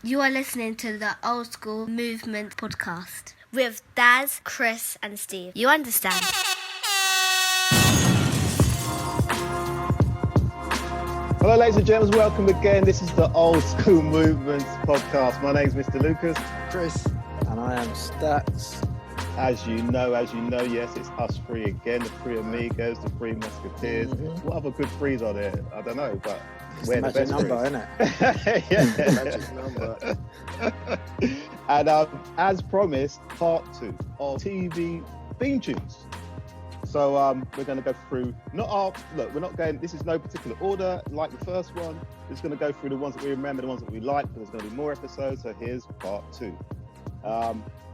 You are listening to the Old Skool Movements podcast with Daz, Chris and Steve. You understand? Hello ladies and gentlemen, welcome again. This is the Old Skool Movements podcast. My name's Mr. Lucas. Chris. And I am Stats. As you know, yes, it's us three again, the three amigos, the three musketeers. What other good threes are there? I don't know, but It's we're the the magic best number, threes. isn't it? Magic number. And as promised, part 2 of TV theme tunes. So we're going to go through, we're not going, this is no particular order like the first one. We're just going to go through the ones that we remember, the ones that we like, but there's going to be more episodes, so here's part 2.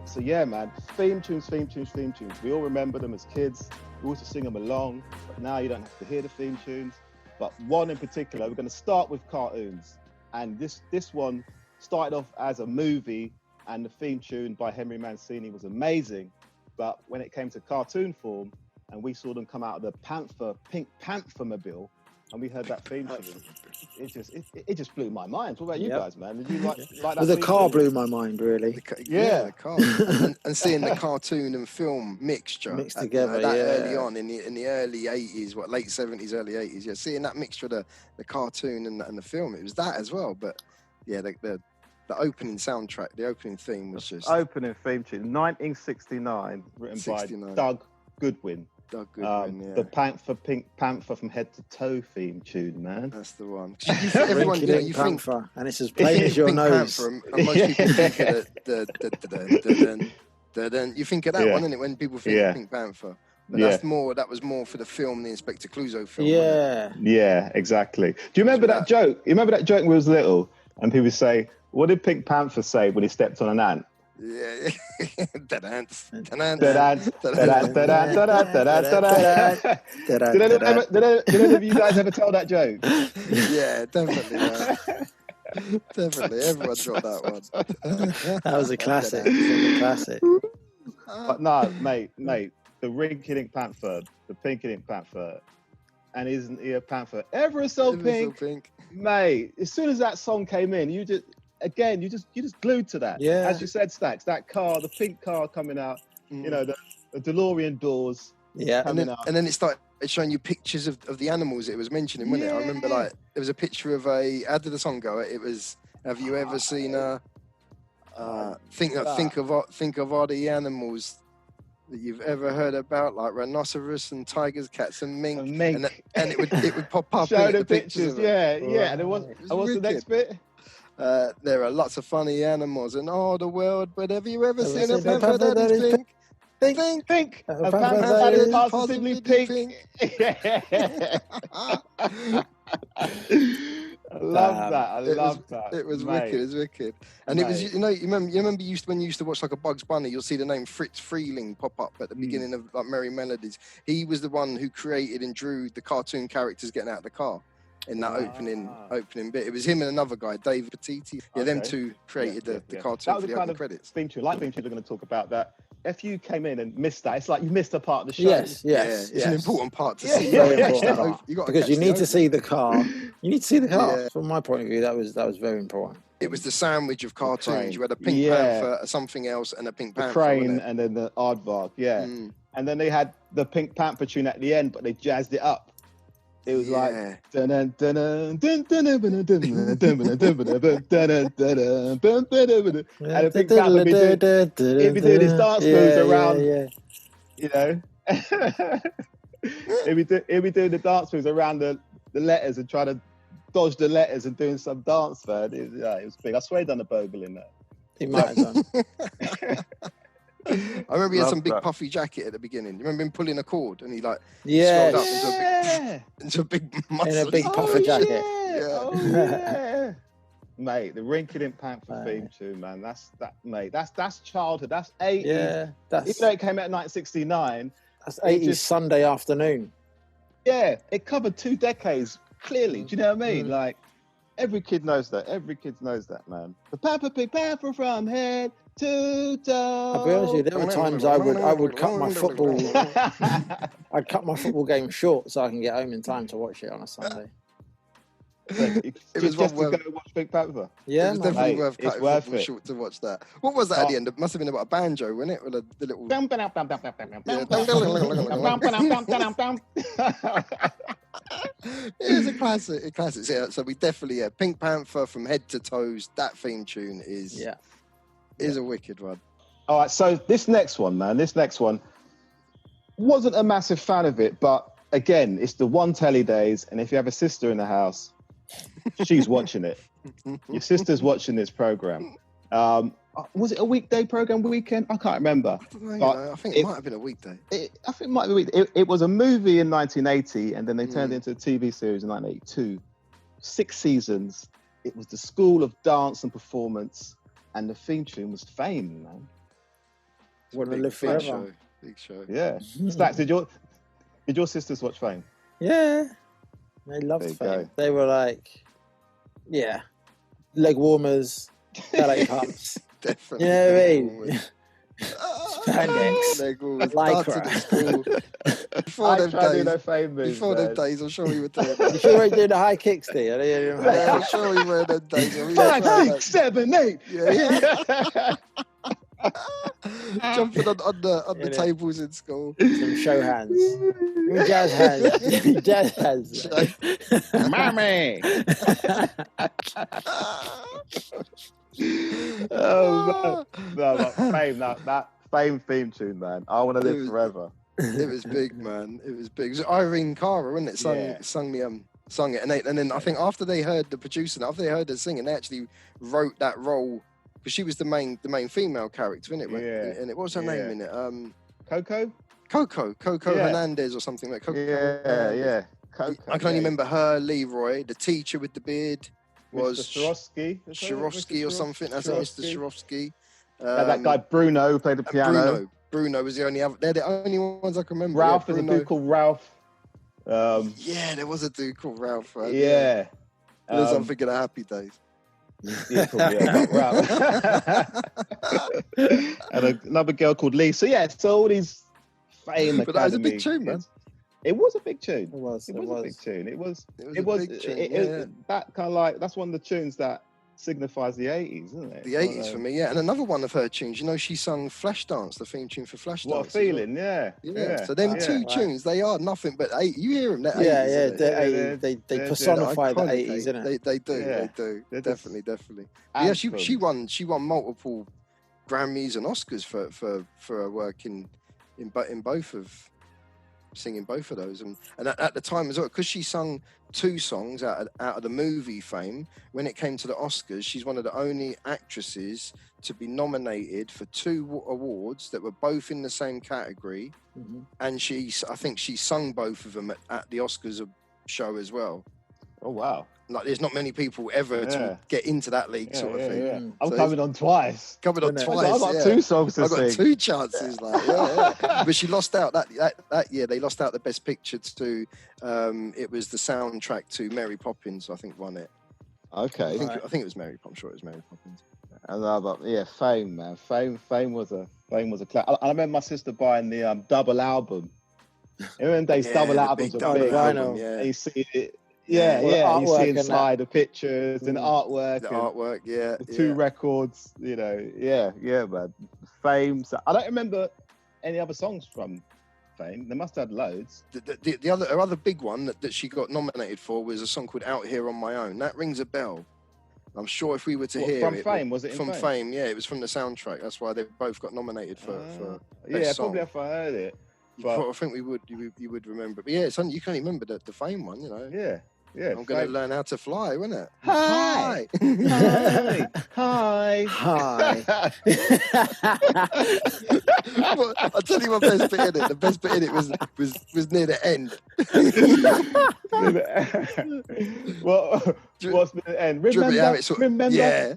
So yeah, man, theme tunes. We all remember them as kids. We used to sing them along, but now you don't have to hear the theme tunes. But one in particular, we're going to start with cartoons. And this one started off as a movie, and the theme tune by Henry Mancini was amazing. But when it came to cartoon form, and we saw them come out of the Pink Panther mobile, and we heard that theme tune, it just blew my mind. What about you guys, man? Did you like that? Well, the car blew my mind, really. The car. and seeing the cartoon and film mixed together, early on in the early 80s, late 70s, early 80s. Yeah, seeing that mixture of the cartoon and the film, it was that as well. But yeah, the opening soundtrack, the opening theme was just opening theme tune, 1969, written by Doug Goodwin. The Pink Panther from Head to Toe theme tune, man. That's the one. Everyone, you think, and it's as plain as your nose. Panther, and most people think of you think of that one, isn't it? When people think of Pink Panther. But that was more for the film, the Inspector Clouseau film. Yeah, exactly. Do you remember that joke? You remember that joke when we was little, and people say, "What did Pink Panther say when he stepped on an ant?" Yeah, dead ants. Did any of you guys ever tell that joke? Yeah, definitely. Definitely, everyone dropped that one. That was a classic. But no, mate, the Ring-Killing Panther, the Pink-Killing Panther, and isn't he a panther ever so pink? Mate, as soon as that song came in, you just glued to that. Yeah. As you said, Stacks, that car, the pink car coming out, you know, the DeLorean doors. Yeah. And then it started showing you pictures of the animals it was mentioning, wasn't it? I remember there was a picture of how did the song go? It was, have you ever seen think of all the animals that you've ever heard about, like rhinoceros and tigers, cats and mink. And it would pop up. Show the pictures, And what's the next bit? There are lots of funny animals in all the world, but have you ever seen a panther that is pink? Pink. A panther that is positively pink. I love that. It was wicked. It was wicked. And it was, you remember when you used to watch like a Bugs Bunny, you'll see the name Fritz Freeling pop up at the beginning of like Merry Melodies. He was the one who created and drew the cartoon characters getting out of the car. In that opening bit, it was him and another guy, David Pt2. Yeah, them two created the cartoon that was for the opening credits. Theme tune, like theme tune, we're going to talk about that. If you came in and missed that, it's like you missed a part of the show. Yes. It's an important part to see. Very important because you need to see the car. You need to see the car. Yeah. From my point of view, that was very important. It was the sandwich of cartoons. You had a Pink Panther, something else, and a Pink Panther. The crane, and then the aardvark, And then they had the Pink Panther tune at the end, but they jazzed it up. It was like and the Pink Panther he'd be doing his dance moves around, you know. he'd be doing the dance moves around the letters and trying to dodge the letters and doing some dance, man. It was big. I swear he done a bogle in that. He might have done. I remember he had some big puffy jacket at the beginning. You remember him pulling a cord and he swelled up into a big muscle. In a big puffer jacket. Mate, the Ring-Killing Panther theme tune, man. That's childhood. That's 80s. Yeah, even though it came out in 1969. That's 80s Sunday afternoon. Yeah, it covered 2 decades clearly. Do you know what I mean? Like, every kid knows that. Every kid knows that, man. The Pink Panther from head to toe. I'll be honest with you, there were times I would cut my football. I'd cut my football game short so I can get home in time to watch it on a Sunday. It was just to worth, go watch Pink Panther. Yeah, it was man. definitely Mate, worth it's cutting worth football it. short to watch that. What was that at the end? It must have been about a banjo, wasn't it? With the little. It's a classic. A classic. So we definitely Pink Panther from head to toes. That theme tune is a wicked one. All right, so this next one wasn't a massive fan of it, but again, it's the one telly days, and if you have a sister in the house, she's watching it. Your sister's watching this program. Was it a weekday program, weekend? I can't remember. I don't know, I think it might have been a weekday. I think it might be. It was a movie in 1980, and then they turned it into a TV series in 1982. 6 seasons. It was the School of Dance and Performance, and the theme tune was Fame, man. Want to live forever. Big show. Yeah. Stacks, did your sisters watch Fame? Yeah. They loved Fame. Go. They were like, leg warmers, LA pumps. Definitely. You know what I mean? Spandex. Leg warmers. Lycra. Before them days. No Fame moves, Before them days, I'm sure we were doing You that. sure we're doing the high kicks, Steve? I'm sure we were them days. 5, 6, 7, 8. Yeah. Jumping on the tables in school. Some show hands. Jazz hands. Jazz hands. Mommy. Oh man. No, but Fame, that Fame theme tune, man. I want to live forever. It was big, man. It was big. It was Irene Cara, wasn't it? Sung it, and then I think after they heard the producer, after they heard her singing, they actually wrote that role because she was the main female character, innit? Yeah. And it was her name in it. Coco Hernandez or something like Coco. Yeah. Coco, I can only remember her, Leroy, the teacher with the beard was Mr. Shirovsky or something. That's it, Mr. Shirovsky. That guy Bruno who played the piano. Bruno was the only other. They're the only ones I can remember. Ralph is a dude called Ralph. There was a dude called Ralph. Right? Yeah. I'm thinking of Happy Days. Yeah, Ralph. And another girl called Lee. So all these Fame Academy. But that was a big tune, man. It was a big tune. It was a big tune. It was big tune, that kind of like that's one of the tunes that signifies the 80s, isn't it? The 80s for me, and another one of her tunes. You know, she sung Flashdance, the theme tune for Flashdance. What a feeling, yeah. So them two tunes, they are nothing but 80s. You hear them, they're 80s. They personify the 80s, isn't it? They do. Definitely. Yeah, she won multiple Grammys and Oscars for her work in both of. Singing both of those, and at the time as well, because she sung 2 songs out of the movie Fame. When it came to the Oscars, she's one of the only actresses to be nominated for 2 awards that were both in the same category, and I think she sung both of them at the Oscars show as well. Oh wow! Like, there's not many people ever to get into that league, sort of thing. Yeah. I'm coming on twice. I've got 2 songs to sing. I've got 2 chances, but she lost out that year. They lost out the Best Picture to. It was the soundtrack to Mary Poppins. I think won it. Okay. I think it was Mary. I'm sure it was Mary Poppins. But Fame, man. Fame was a class. I remember my sister buying the double album. Remember days double albums were big. And you see it. Yeah. You see inside the pictures and the artwork. The 2 records, man. Fame. So I don't remember any other songs from Fame. They must have had loads. Her other big one that she got nominated for was a song called Out Here on My Own. That rings a bell. I'm sure if we were to hear from it. Fame, was it from Fame? Yeah, it was from the soundtrack. That's why they both got nominated for best song. Probably if I heard it. I think you would remember. But yeah, you can't remember the Fame one, you know. Yeah. I'm going to learn how to fly, wasn't it? Hi. Well, I'll tell you my best bit in it. The best bit in it was near the end. What's near the end?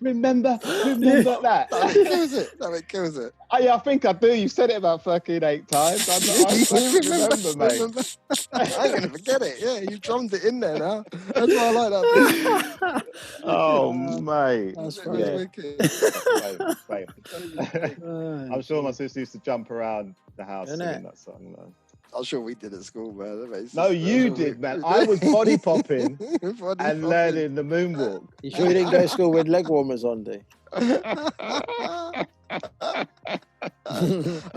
Remember that. That kills it. Oh, yeah, I think I do. You said it about fucking 8 times. I remember, mate. I ain't going to forget it. Yeah, you drummed it in there now. That's why I like that. Oh, mate. That's wicked. I'm sure my sister used to jump around the house singing that song. I'm sure we did at school, man. No, you did, man. I was body popping and learning the moonwalk. You sure you didn't go to school with leg warmers on, D? I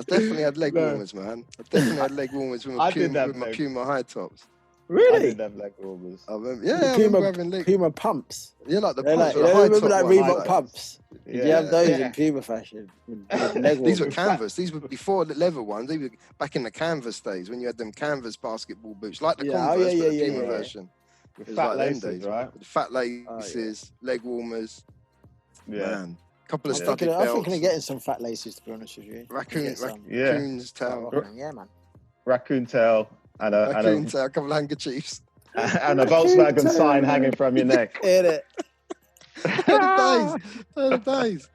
definitely had leg warmers, man. I definitely had leg warmers with my Puma high tops. Really? I didn't have leg warmers. I remember having leg... Puma pumps. Yeah, like the pumps. Like, remember like Reebok pumps? Did you have those in Puma fashion? These were canvas. These were before the leather ones. They were back in the canvas days when you had them canvas basketball boots, like the Converse, but the Puma version. With fat laces, right? With fat laces, leg warmers. Yeah. Man. Couple of studded belts. I'm thinking of getting some fat laces, to be honest with you. Raccoon's tail. Yeah, man. Raccoon tail. And a couple of handkerchiefs. And a Volkswagen sign hanging from your neck. Hit it. Days.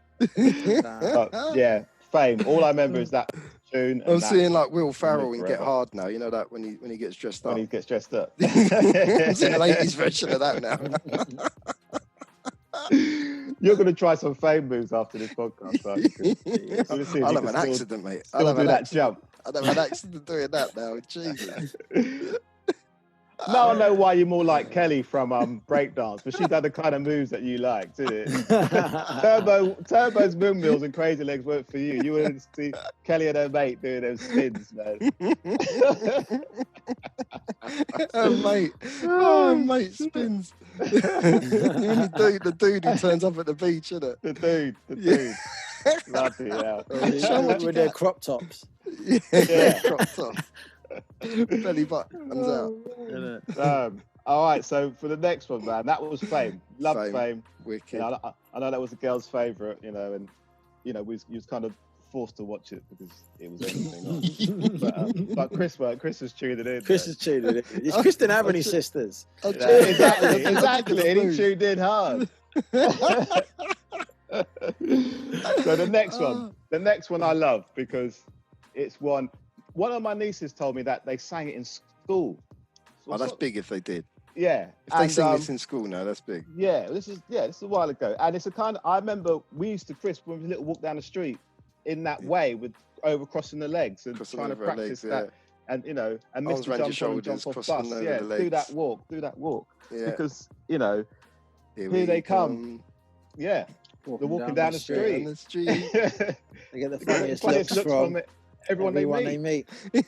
Yeah, Fame. All I remember is that tune. I'm seeing like Will Ferrell in Get Hard now. You know that when he gets dressed up. When he gets dressed up. I'm seeing an 80s version of that now. You're going to try some Fame moves after this podcast. I'll have an accident, mate. I'll do that jump. I'd have an accident doing that now. Jesus. Now I know why you're more like Kelly from breakdance, but she done the kind of moves that you like, didn't it? Turbo's moon wheels and crazy legs weren't for you. You wouldn't see Kelly and her mate doing those spins, man. Oh, mate, spins. The dude who turns up at the beach, isn't it? The dude. Bloody hell. With their crop tops. Yeah. Crop top. Belly button comes out. All right, so for the next one, man, that was Fame. Loved Fame. Wicked. I know that was a girl's favourite, and we was kind of forced to watch it because it was everything on. But Chris was tuning in. Chris is tuning in. It's Chris didn't have any sisters. Exactly. And he tuned in hard. So the next one I love because it's one of my nieces told me that they sang it in school. Oh, that's big if they did. Yeah. If they sing this in school now, that's big. Yeah, this is a while ago. And it's a kind of, I remember we used to, Chris, when we was a little walk down the street in that way with over crossing the legs and trying to practice that. And, and miss the jump on and jump off bus. Yeah, do that walk. Yeah. Because, here they come. Yeah. They're walking down the street. They get the funniest looks from everyone they meet. Hey,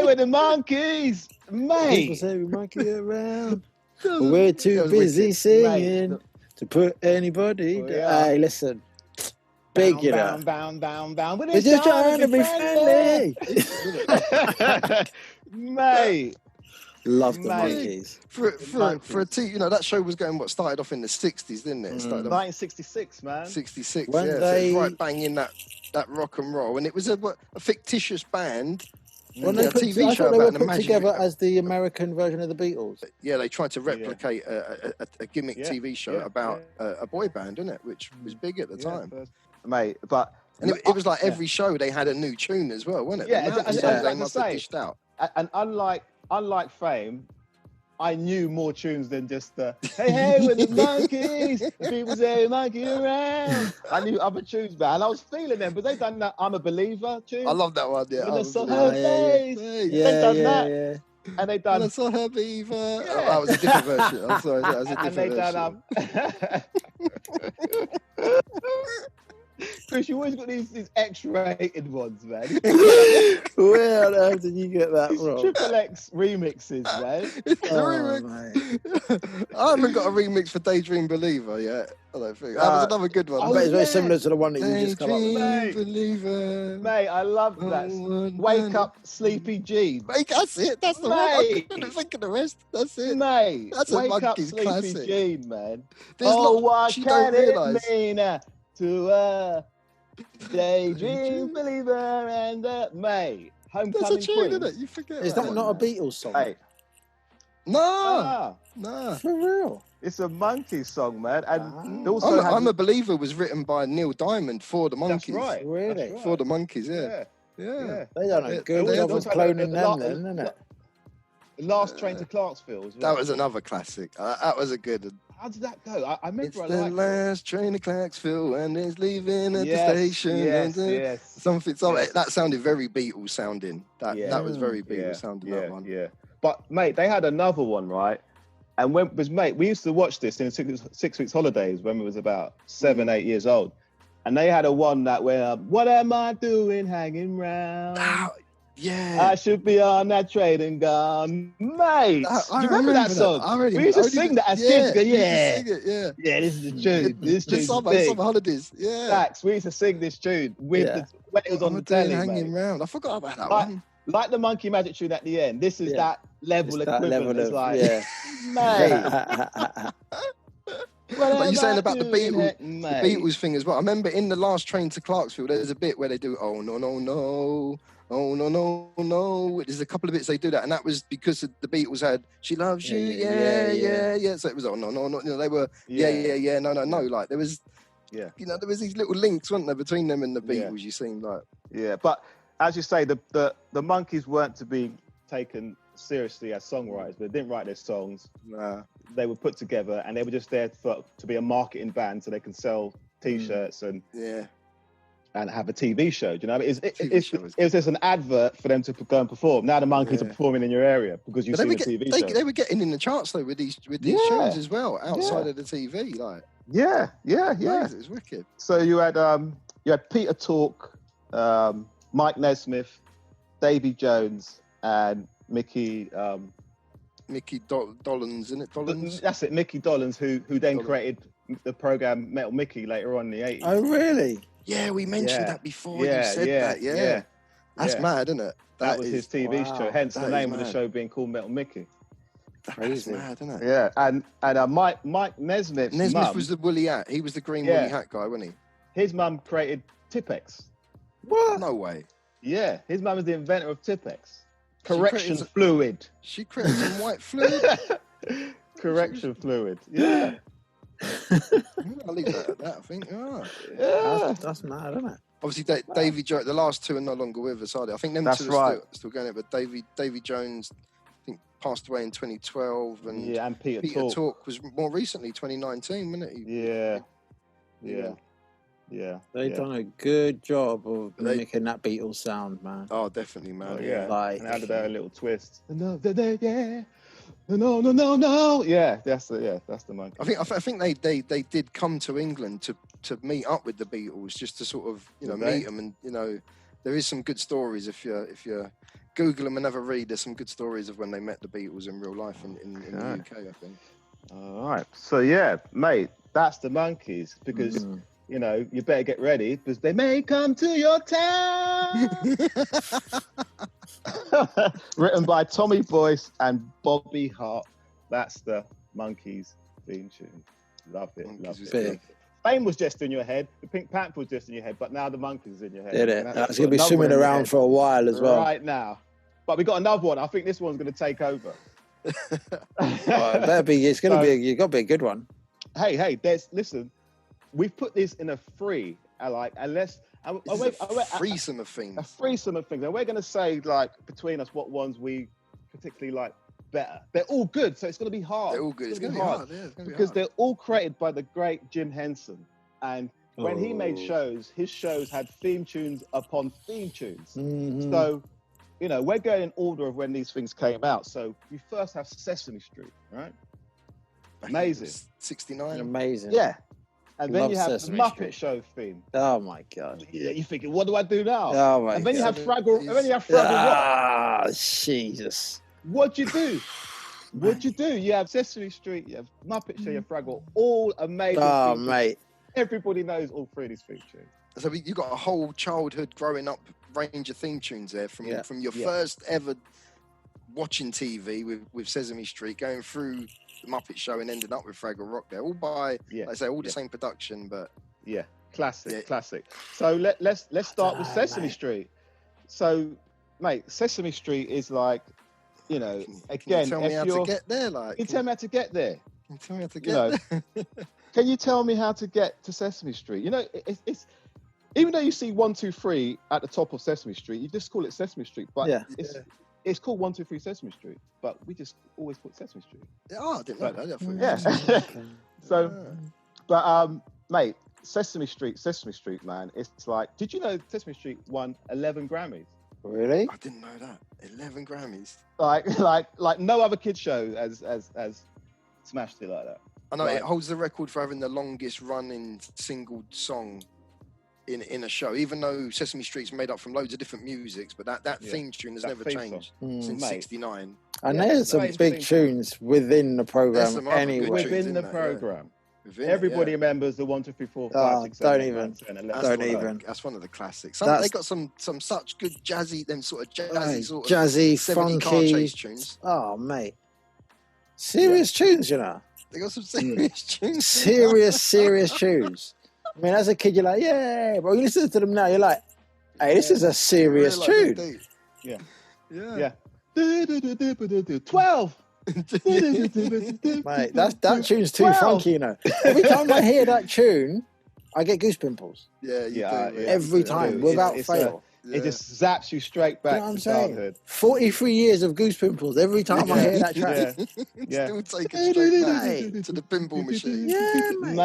with the monkeys, mate. People say we monkey around. But we're too busy singing to put anybody down. Hey, listen. Big, bound. We're just trying to be friendly. Mate. Love the monkeys. For a that show was going, started off in the 60s, didn't it? Started 1966, man. 66, when So it was right bang in that rock and roll. And it was a fictitious band. When they TV show they were about put together as the American version of the Beatles. Yeah, they tried to replicate a gimmick TV show about a boy band, didn't it? Which was big at the time. Mate, but... And it was like every show they had a new tune as well, wasn't it? Yeah, they must have dished out. And unlike Fame, I knew more tunes than just the hey with the monkeys, people say monkey around. I knew other tunes, man. I was feeling them, but they done that I'm a Believer tune. I love that one, yeah. When I saw her face. They done that. Yeah. And they done... When I saw her beaver. Yeah. Oh, that was a different version. I'm sorry, that was a different version. Chris, you always got these X-rated ones, man. Where on earth did you get that from? Triple X remixes, man. I haven't got a remix for Daydream Believer yet. I don't think. That was another good one. I bet it's very similar to the one that you just come up with. Daydream Believer. Mate, I love that. Wake Up, Sleepy G. Mate, that's it. That's the one. I couldn't think of the rest. That's it. Mate, that's a Wake Up, Monkeys Sleepy classic. G, man. What can it mean to a daydream believer and mate, Homecoming That's a tune, Queen. isn't it? You forget. Is that not a Beatles song? Hey. No. For real. It's a Monkeys song, man. And also I'm a Believer was written by Neil Diamond for the Monkeys. That's right. Really? Right. For the Monkeys, Yeah. They done a good job of cloning them, then, isn't it? The Last Train to Clarksville as well. That was another classic. That was a good one. How did that go? I remember It's I the liked it. last train to Clarksville and it's leaving at the station. Yes. Something. Yes. That sounded very Beatles sounding. That was very Beatles sounding. That one. Yeah. But mate, they had another one, right? And we used to watch this in 6 weeks holidays when we was about 7, 8 years old. And they had a one that went, what am I doing hanging round? Yeah. I should be on that train and gone. Mate, do you remember that song? We used to sing that as kids. Go, yeah, this is the tune. This tune's big. Summer holidays. Yeah. Facts. We used to sing this tune with when it was on the telly, hanging mate. round. I forgot about that one. Like the Monkey Magic tune at the end. This is that level equivalent. It's like, mate. Like you're saying about the Beatles thing as well. I remember in the last train to Clarksville, there's a bit where they do, oh no, no, no. Oh no, no, no. There's a couple of bits they do that, and that was because the Beatles had She Loves You, yeah. So it was, oh no, no, no. You know, they were no, no, no. Like there was there was these little links, weren't there, between them and the Beatles, you seemed like. Yeah, but as you say, the Monkees weren't to be taken seriously as songwriters, but they didn't write their songs. Nah. They were put together and they were just there to be a marketing band so they can sell T-shirts and have a TV show. Do you know? It was just an advert for them to go and perform. Now the Monkees are performing in your area because you've seen the TV show. They were getting in the charts though with these shows as well, outside of the TV. Like yeah. It was wicked. So you had Pt2, Mike Nesmith, Davy Jones, and Mickey Dolenz, isn't it? Dolenz? That's it, Mickey Dolenz, who then created the program Metal Mickey later on in the 80s. Oh, really? Yeah, we mentioned that before. You said that. Yeah. That's mad, isn't it? That was his TV show. Hence the name of the show being called Metal Mickey. Crazy. That's mad, isn't it? Yeah, and Mike Nesmith. Nesmith was the woolly hat. He was the green woolly hat guy, wasn't he? His mum created Tipex. What? No way. Yeah, his mum was the inventor of Tipex. Correction fluid. She created some white fluid. Correction fluid. Yeah. I'll leave that at that, I think. That's mad, isn't it? Obviously, Davy Jones, the last two are no longer with us, are they? I think them two are still going, but Davy Jones, I think, passed away in 2012, and Peter Talk was more recently, 2019, wasn't it? Yeah. They've done a good job of mimicking that Beatles sound, man. Oh, definitely, man. Like, and added a little twist. No. Yeah, that's the Monkey. I think they did come to England to meet up with the Beatles, just to sort of meet them, and there is some good stories if you Google them and have a read. There's some good stories of when they met the Beatles in real life in the UK, I think. All right, so yeah, mate, that's the Monkees because. You better get ready because they may come to your town. Written by Tommy Boyce and Bobby Hart. That's the Monkees theme tune. Love it. Fame was just in your head. The Pink Panther was just in your head, but now the Monkees is in your head. Did it? That's going to be swimming around for a while as well. Right now. But we got another one. I think this one's going to take over. You've got to be a good one. Hey, listen. We've put this in a free, a threesome of things. A threesome of things. And we're going to say, between us, what ones we particularly like better. They're all good, so it's going to be hard. They're all good. It's going to be hard. Yeah, because they're all created by the great Jim Henson. And when he made shows, his shows had theme tunes upon theme tunes. Mm-hmm. So, we're going in order of when these things came out. So you first have Sesame Street, right? Amazing. 69. Amazing. Yeah. And then you have the Sesame Muppet Street. Show theme. Oh my God! Yeah, you're thinking, what do I do now? Oh my God! And then you have Fraggle. And then you have Fraggle Rock. Ah, Jesus! What'd you do? You have Sesame Street. You have Muppet Show. You have Fraggle. All amazing. Oh, mate! Everybody knows all three of these theme tunes. So you got a whole childhood growing up range of theme tunes there from your first ever watching TV with Sesame Street, going through the Muppet Show and ending up with Fraggle Rock there, all by the same production, but classic. So let's start with Sesame Street. So, mate, Sesame Street is like, again, can you tell me how to get there? Can you tell me how to get there? Can you tell me how to get there? Can you tell me how to get to Sesame Street? It's even though you see 1, 2, 3 at the top of Sesame Street, you just call it Sesame Street, but it's called 123 Sesame Street, but we just always put Sesame Street. Oh, I didn't know that. I thought it was Yeah. Sesame So, but mate, Sesame Street, man. It's like, did you know Sesame Street won 11 Grammys? Really? I didn't know that. 11 Grammys. Like no other kid show has smashed it like that. I know Right. it holds the record for having the longest running single song in a show, even though Sesame Street's made up from loads of different musics, but that theme tune has That never theme changed song. since Mate. '69. And Yeah, there's some it's big been- tunes within the There's program some other good anyway. tunes. Within in the that, program. Within Everybody it, remembers the 1, 2, 3, 4, 5, Oh, 6, don't 7, 8, even. 9, 10, 11, That's Don't one of even. That's one of the classics. That's- They got some such good jazzy, them sort of jazzy Right, sort of jazzy, 70 car funky. chase tunes. Oh, mate. Serious tunes, you know. They got some serious tunes. Serious tunes. I mean, as a kid, you're like, yeah. But when you listen to them now, you're like, hey, this is a serious Really, tune. Yeah. Yeah. Yeah. 12. Mate, that tune's too 12. funky, you know. Every time I hear that tune, I get goose pimples. Yeah, you Yeah, do. yeah. Every It's- time, it's- without it's fail. Yeah. It just zaps you straight You back know what I'm to saying? childhood. 43 years of goose pimples every time I hear that track. Yeah. Still take it straight back Mate. to the pinball machine. Yeah, mate.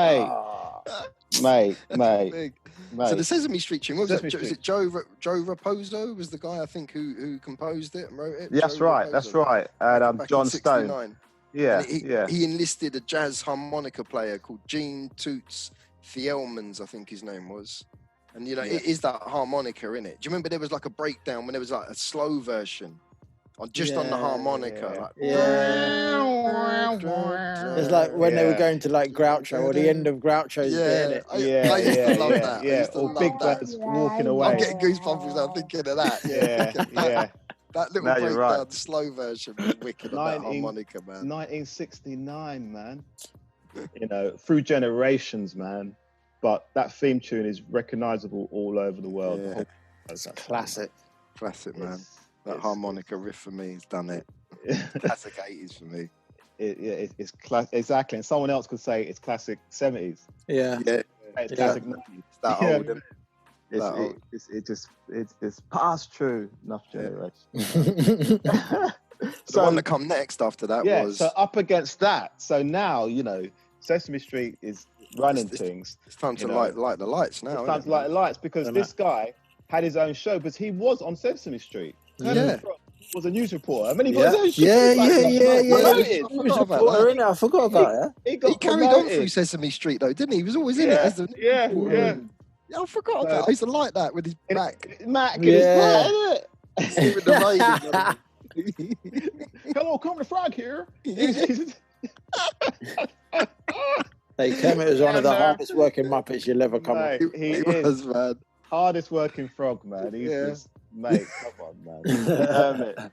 Mate. Oh. Mate. Big. So the Mate. Sesame Street tune, what was Sesame it? Was Street. it Joe Raposo was the guy I think who composed it and wrote it? That's Joe right. Raposo. That's right. And Back in John Stone. 69. Yeah. And Yeah. he enlisted a jazz harmonica player called Gene Toots Thielmans, I think his name was. And you know, Yeah. it is that harmonica in it. Do you remember there was like a breakdown when there was like a slow version on the harmonica? Yeah. Like, Yeah. It's like when they were Yeah. going to like Groucho or the end of Groucho's bit, innit? I Yeah, used yeah, to love yeah, that. I yeah. used to Or love Big that. Bird's walking I'm away. getting goosebumps as I'm thinking of that. Yeah, yeah. That little No, you're breakdown, right. slow version was wicked on that 19 harmonica, man. 1969, man. You know, through generations, man. But that theme tune is recognizable all over the world. Yeah. It's a classic. Classic, man. It's- That it's- harmonica riff for me has done it. Classic 80s for me. it's exactly. And someone else could say it's classic 70s. Yeah. Yeah, It's Yeah. classic 90s. it's that Yeah. old. isn't it? That old. It's past true enough generation. The one that come next after that yeah, was so up against that. So now, you know, Sesame Street is running It's- things. it's time to you know, light the lights now. It's isn't time it, to light the man? lights because And this guy had his own show, but he was on Sesame Street. Yeah. He was a news reporter. I mean, he got Yeah. his own show. Yeah, Like, yeah, he yeah, got yeah. promoted. I He was forgot a about reporter, that. innit? I forgot about that. He got He carried on promoted. through Sesame Street though, didn't he? He was always in it. Yeah, As the yeah, yeah. Yeah, I forgot that. I used to like that with his back. Mac and Yeah. his Steven the Raven. Hello, Kermit the Frog here. Hey, Kermit was one of the Yeah, man. hardest working Muppets you'll ever come Mate, across. he He is was, man. hardest working frog, man. He's Yeah. just, mate, come on, man.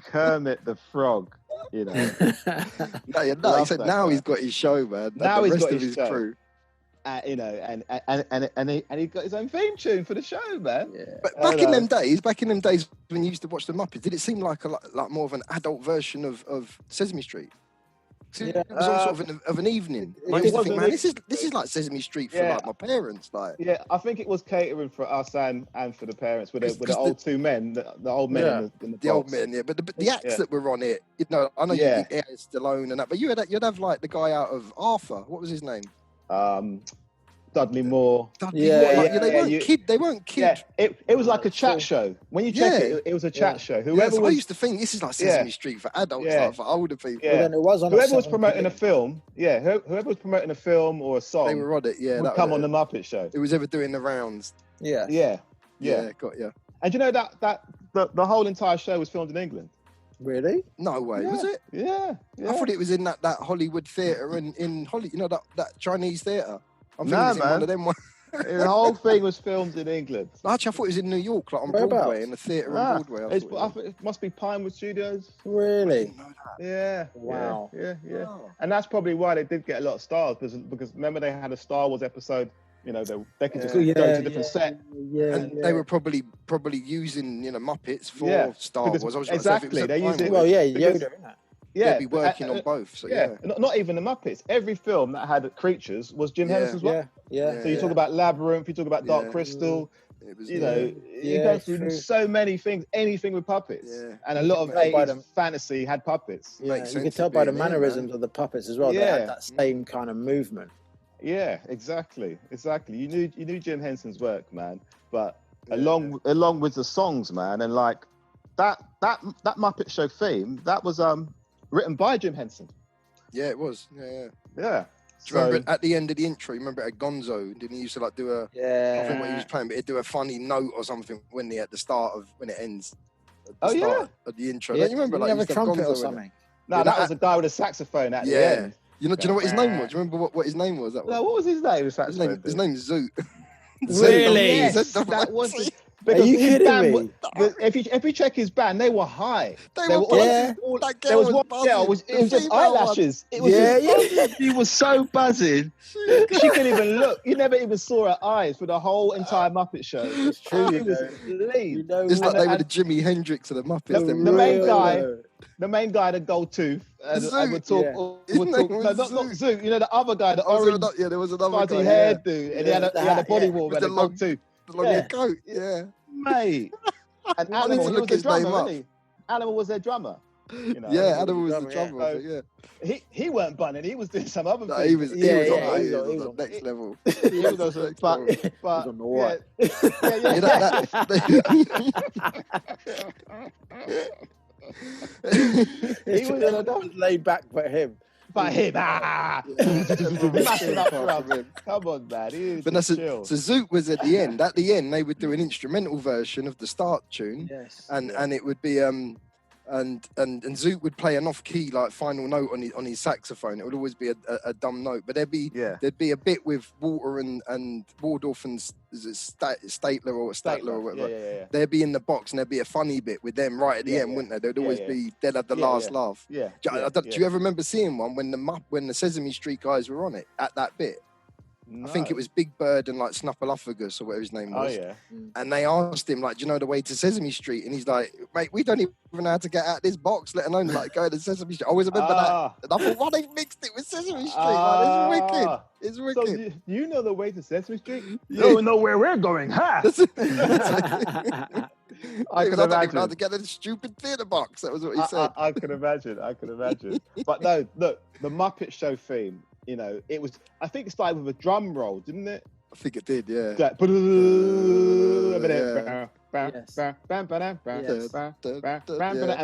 Kermit the Frog, you know. No, he Love said that now guy. he's got his show, man. Now the he's rest got of his his show. crew. You know, and he got his own theme tune for the show, man. Yeah. But I back in know. them days when you used to watch the Muppets, did it seem like like more of an adult version of Sesame Street? 'Cause Yeah. It was all sort of an evening. It I used to was think, an man, this is like Sesame Street for Yeah. like my parents, like. Yeah, I think it was catering for us and for the parents with Because the old two men, the old men Yeah. in the The old box. men, yeah, but the acts Yeah. that were on it, you know, I know Yeah. you think Stallone and that, but you'd have like the guy out of Arthur. What was his name? Dudley Moore. Dudley Yeah, Moore, like, yeah, they yeah, weren't you- kid. They weren't kid. Yeah, it was like a chat show. When you check Yeah. it was a chat show. Yeah, Whoever so I was used to think this is like Sesame Street for adults, Yeah. like for older people. Yeah. But then it was on whoever was 7 promoting a p.m. film, whoever was promoting a film or a They song were on it. Yeah, would that come was on it. the Muppet Show. It was ever doing the rounds. Yeah. Yeah. Got you. And you know that the whole entire show was filmed in England. Really? No way, was it? Yeah. I thought it was in that Hollywood theatre in Holly, you know, that Chinese theatre. I'm thinking Nah, it's in one man. of them ones. The whole thing was filmed in England. Actually, I thought it was in New York, like on Whereabouts? Broadway, in the theatre Ah, on Broadway. I thought it must be Pinewood Studios. I Really? didn't know that. Yeah. Wow. Yeah. Oh. And that's probably why they did get a lot of stars because remember they had a Star Wars episode. You know, they could just Yeah, go to a different set. Yeah. And they were probably using, you know, Muppets for Yeah, Star because Wars. I was exactly, they use it- Pinewood. Well, yeah, Because- Yoda, innit? they'd be working on both. So not even the Muppets. Every film that had creatures was Jim Henson's work. Yeah. So you talk about Labyrinth, you talk about Dark Crystal. It was, you go through so many things, anything with puppets, and a lot of 80s fantasy had puppets. Yeah, you could tell by the mannerisms of the puppets as well. They had that same kind of movement. Yeah, exactly. You knew Jim Henson's work, man. But along with the songs, man, and like that Muppet Show theme, that was written by Jim Henson. Yeah, it was. Yeah. Do you remember at the end of the intro? You remember at Gonzo? Didn't he used to like do a? I think what he was playing, but he'd do a funny note or something when at the start of when it ends. At the intro. Don't you remember? Like, you have a trumpet or something. No, that was a guy with a saxophone at the end. Do you know what his name was? Do you remember what his name was? No, what was his name? His name's Zoot. Really? Yes, that was. Are you kidding me? If you check his band, they were high. They were all, there was one girl. It was just eyelashes. It was she was so buzzing. She couldn't even look. You never even saw her eyes for the whole entire Muppet Show. It's true. It was lean. It's like they were the Jimi Hendrix of the Muppets. The main guy, the gold tooth, and would talk. Not Zoot. You know the other guy, the orange. There was another fuzzy hair dude, and he had a body warmer and a gold tooth. The long coat, mate. And Animal, he was the drummer, wasn't he? Animal was their drummer. You know, Animal was the drummer. So he weren't bunning. He was doing some other thing. He was on next level. He was also, but he was on the what? He was laid back, but him. Smashing up for him. Come on, man. But so Zoot was at the end. At the end, they would do an instrumental version of the start tune, and it would be and Zoot would play an off-key like final note on his saxophone. It would always be a dumb note, but there'd be a bit with Walter and Waldorf and Statler or whatever. Yeah. They'd be in the box, and there'd be a funny bit with them right at the end, wouldn't they? There'd always be. They'd have the last laugh. Yeah. Do you ever remember seeing one when the Sesame Street guys were on it at that bit? No. I think it was Big Bird and like Snuffleupagus or whatever his name was. Oh yeah. And they asked him like, "Do you know the way to Sesame Street?" And he's like, "Mate, we don't even know how to get out of this box, let alone like go to Sesame Street." I always remember that. And I thought, "Why they mixed it with Sesame Street? Like, it's wicked. It's wicked." So you know the way to Sesame Street? You don't know where we're going, huh? I don't even know how to get in the stupid theatre box. That was what he said. I can imagine. But no, look, the Muppet Show theme. You know, it was. I think it started with a drum roll, didn't it? I think it did, yeah. And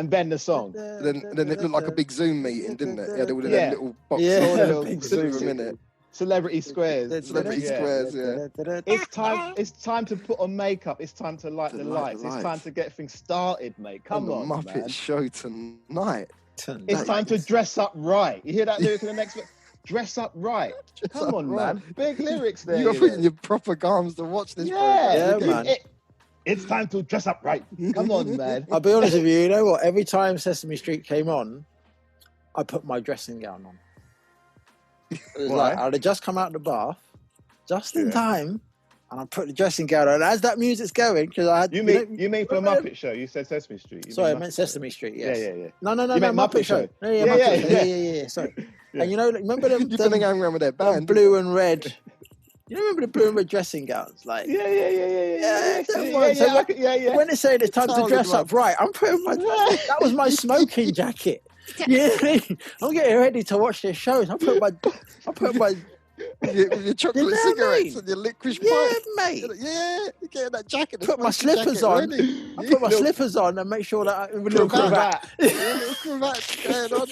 then the song. Then it looked like a big Zoom meeting, didn't it? Yeah, there were little boxes. Yeah, big Zoom. Celebrity Squares. Yeah. It's time to put on makeup. It's time to light the lights. It's time to get things started, mate. Come on, Muppet man. Show tonight. It's time to dress up right. You hear that lyric in the next bit? Dress up right. Come on, man. Big lyrics there. You're putting your proper garms to watch this program. Man. It's time to dress up right. Come on, man. I'll be honest with you. You know what? Every time Sesame Street came on, I put my dressing gown on. It was like I'd have just come out of the bath, just in time, and I put the dressing gown on. And as that music's going, because I had you mean for a Muppet Show? You said Sesame Street. Sorry, I meant Sesame Street. Yes. Yeah. No, Muppet Show. Yeah. Sorry. And you know, remember them? You've been going around with that band, blue and red. You remember the blue and red dressing gowns? Like Yeah. When they say it's time to dress up right, I'm putting my that was my smoking jacket. Yeah, I'm getting ready to watch their shows. I put my with your chocolate cigarettes and your licorice pipe. Yeah, mate. Yeah, you get that jacket. Put my slippers on. I put my slippers on and make sure that with a little cravat. Little cravat going on.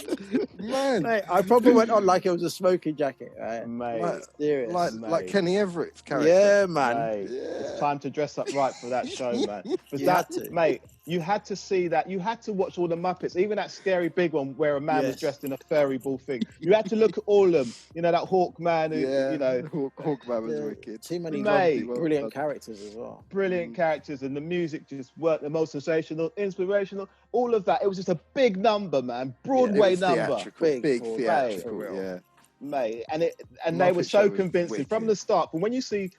Man. Mate, I probably went on like it was a smoking jacket. Right? Mate. Serious. Like Kenny Everett's character. Yeah, man. Mate. Yeah. It's time to dress up right for that show, man. Mate, you had to see that. You had to watch all the Muppets, even that scary big one where a man was dressed in a furry ball thing. You had to look at all of them. You know, that Hawkman who, Hawkman was wicked. Too many brilliant characters as well. Brilliant characters, and the music just worked. The most sensational, inspirational, all of that. It was just a big number, man. Broadway number. Big theatrical, mate. And they were so convincing from the start. But when you see,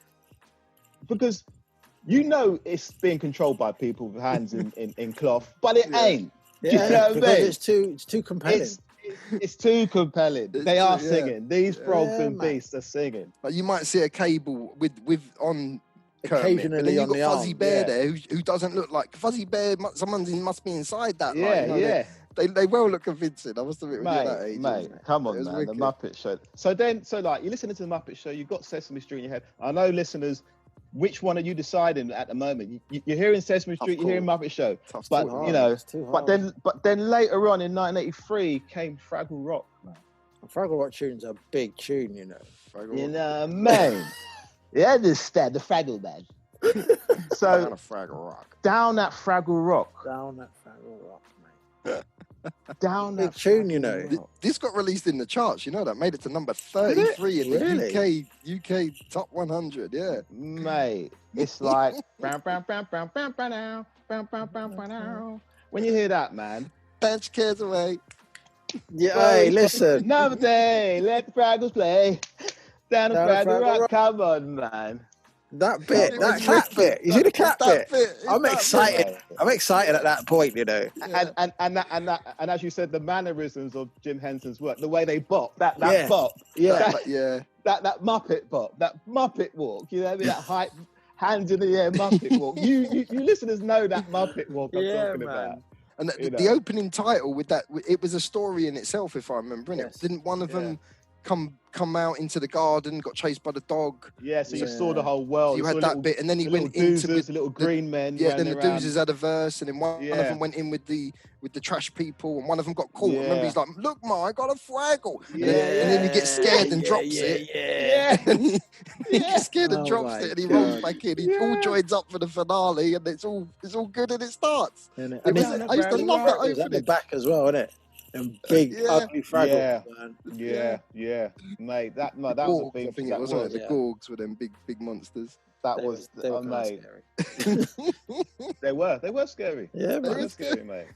because you know it's being controlled by people with hands in cloth, but it ain't. Do you know what I because mean? it's too compelling. It's too compelling. They are singing. These frogs and man. beasts are singing. Like you might see a cable with on Kermit, Occasionally but then you've on got the Fuzzy arm, Bear there who doesn't look like Fuzzy Bear. Someone must be inside that. Yeah, like, you know, yeah. They well look convincing. I must admit, when you're that age, Mate, come on, man. wicked. The Muppet Show. So like, you're listening to the Muppet Show. You've got Sesame Street in your head. I know, listeners. Which one are you deciding at the moment? You're hearing Sesame Street, you're hearing Muppet Show, but you know, but then later on in 1983 came Fraggle Rock, man. Fraggle Rock tune's a big tune, you know. You know, man. You understand the Fraggle man. So down a Fraggle Rock. Down that Fraggle Rock. Down that Fraggle Rock, mate. Down that big tune, you know. This got released in the charts, you know that? Made it to number 33 in the UK Top 100, yeah. Mate, it's like when you hear that, man. Bench cares away. Yeah, hey, listen. Another day, let the Fraggles play. Down the Fraggle Rock. Come on, man. That bit, that clap bit. You see the clap bit? I'm excited. I'm excited at that point, you know. And as you said, the mannerisms of Jim Henson's work, the way they bop, that bop, that Muppet bop, that Muppet walk. You know what I mean? That hype, hands in the air Muppet walk. You listeners know that Muppet walk I'm talking about. And the opening title with that, it was a story in itself, if I remember. Yes. Didn't one of them come out into the garden, got chased by the dog? Yeah, so you saw the whole world. You had that bit, and then he went into the little green men. Yeah, then the Doozers had a verse, and then one of them went in with the trash people, and one of them got caught. Remember, he's like, "Look, Ma, I got a Fraggle." And then he gets scared and drops it. Yeah. He gets scared and drops it, and he rolls back in. He all joins up for the finale, and it's all good, and it starts. I used to love that opening. At the back as well, isn't it? And big ugly Fraggles, man. Yeah, mate. That was a big. I think it wasn't the Gorgs were them big monsters. They were mate. They were scary. Yeah, they were scary, mate.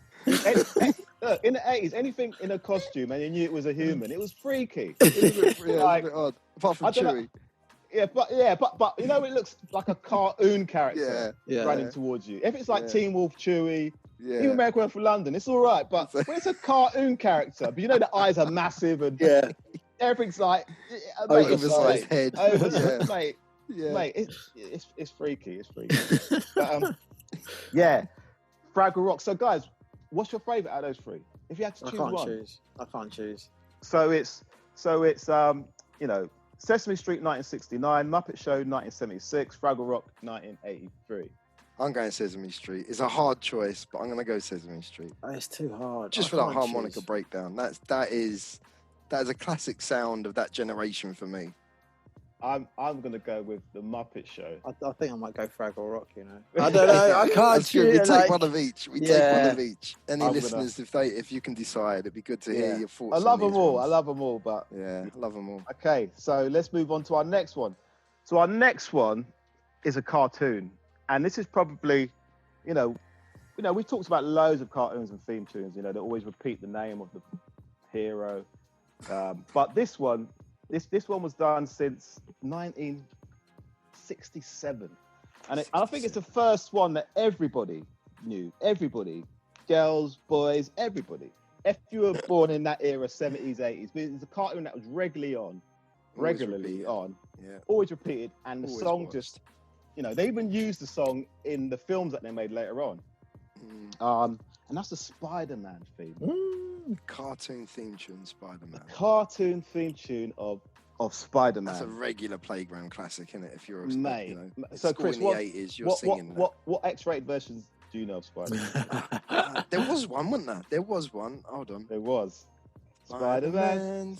Look, in the 80s, anything in a costume and you knew it was a human, it was freaky. It was a bit odd. Apart from Chewie. But you know, it looks like a cartoon character running towards you. If it's like Teen Wolf Chewie, even American Werewolf for London, it's all right. But when it's a cartoon character, but you know the eyes are massive and everything's like oversized head. Mate, it's freaky. It's freaky. But, Fraggle Rock. So guys, what's your favourite out of those three? If you had to choose one, I can't choose. So it's you know, Sesame Street 1969, Muppet Show 1976, Fraggle Rock 1983. I'm going Sesame Street. It's a hard choice, but I'm going to go Sesame Street. It's too hard. Just for that harmonica breakdown. That is a classic sound of that generation for me. I'm going to go with the Muppet Show. I think I might go Fraggle Rock, you know. I don't know. I can't choose. We take one of each. Take one of each. Any listeners, if you can decide, it'd be good to hear your thoughts. I love them all, but I love them all. Okay, so let's move on to our next one. So our next one is a cartoon, and this is probably, you know, we've talked about loads of cartoons and theme tunes, you know, that always repeat the name of the hero, but this one was done since 1967, and I think it's the first one that everybody knew. Everybody, girls, boys, everybody. If you were born in that era, 70s, 80s, but it's a cartoon that was regularly on, always repeated, and the song just, you know, they even used the song in the films that they made later on. And that's the Spider-Man theme. Cartoon theme tune, Spider-Man. The cartoon theme tune of Spider-Man. That's a regular playground classic, isn't it? If you're mate. You know, so Chris, in the 80s, you're singing that. What X-rated versions do you know of Spider-Man? There was one, wasn't there? There was one. Hold on. There was. Spider-Man.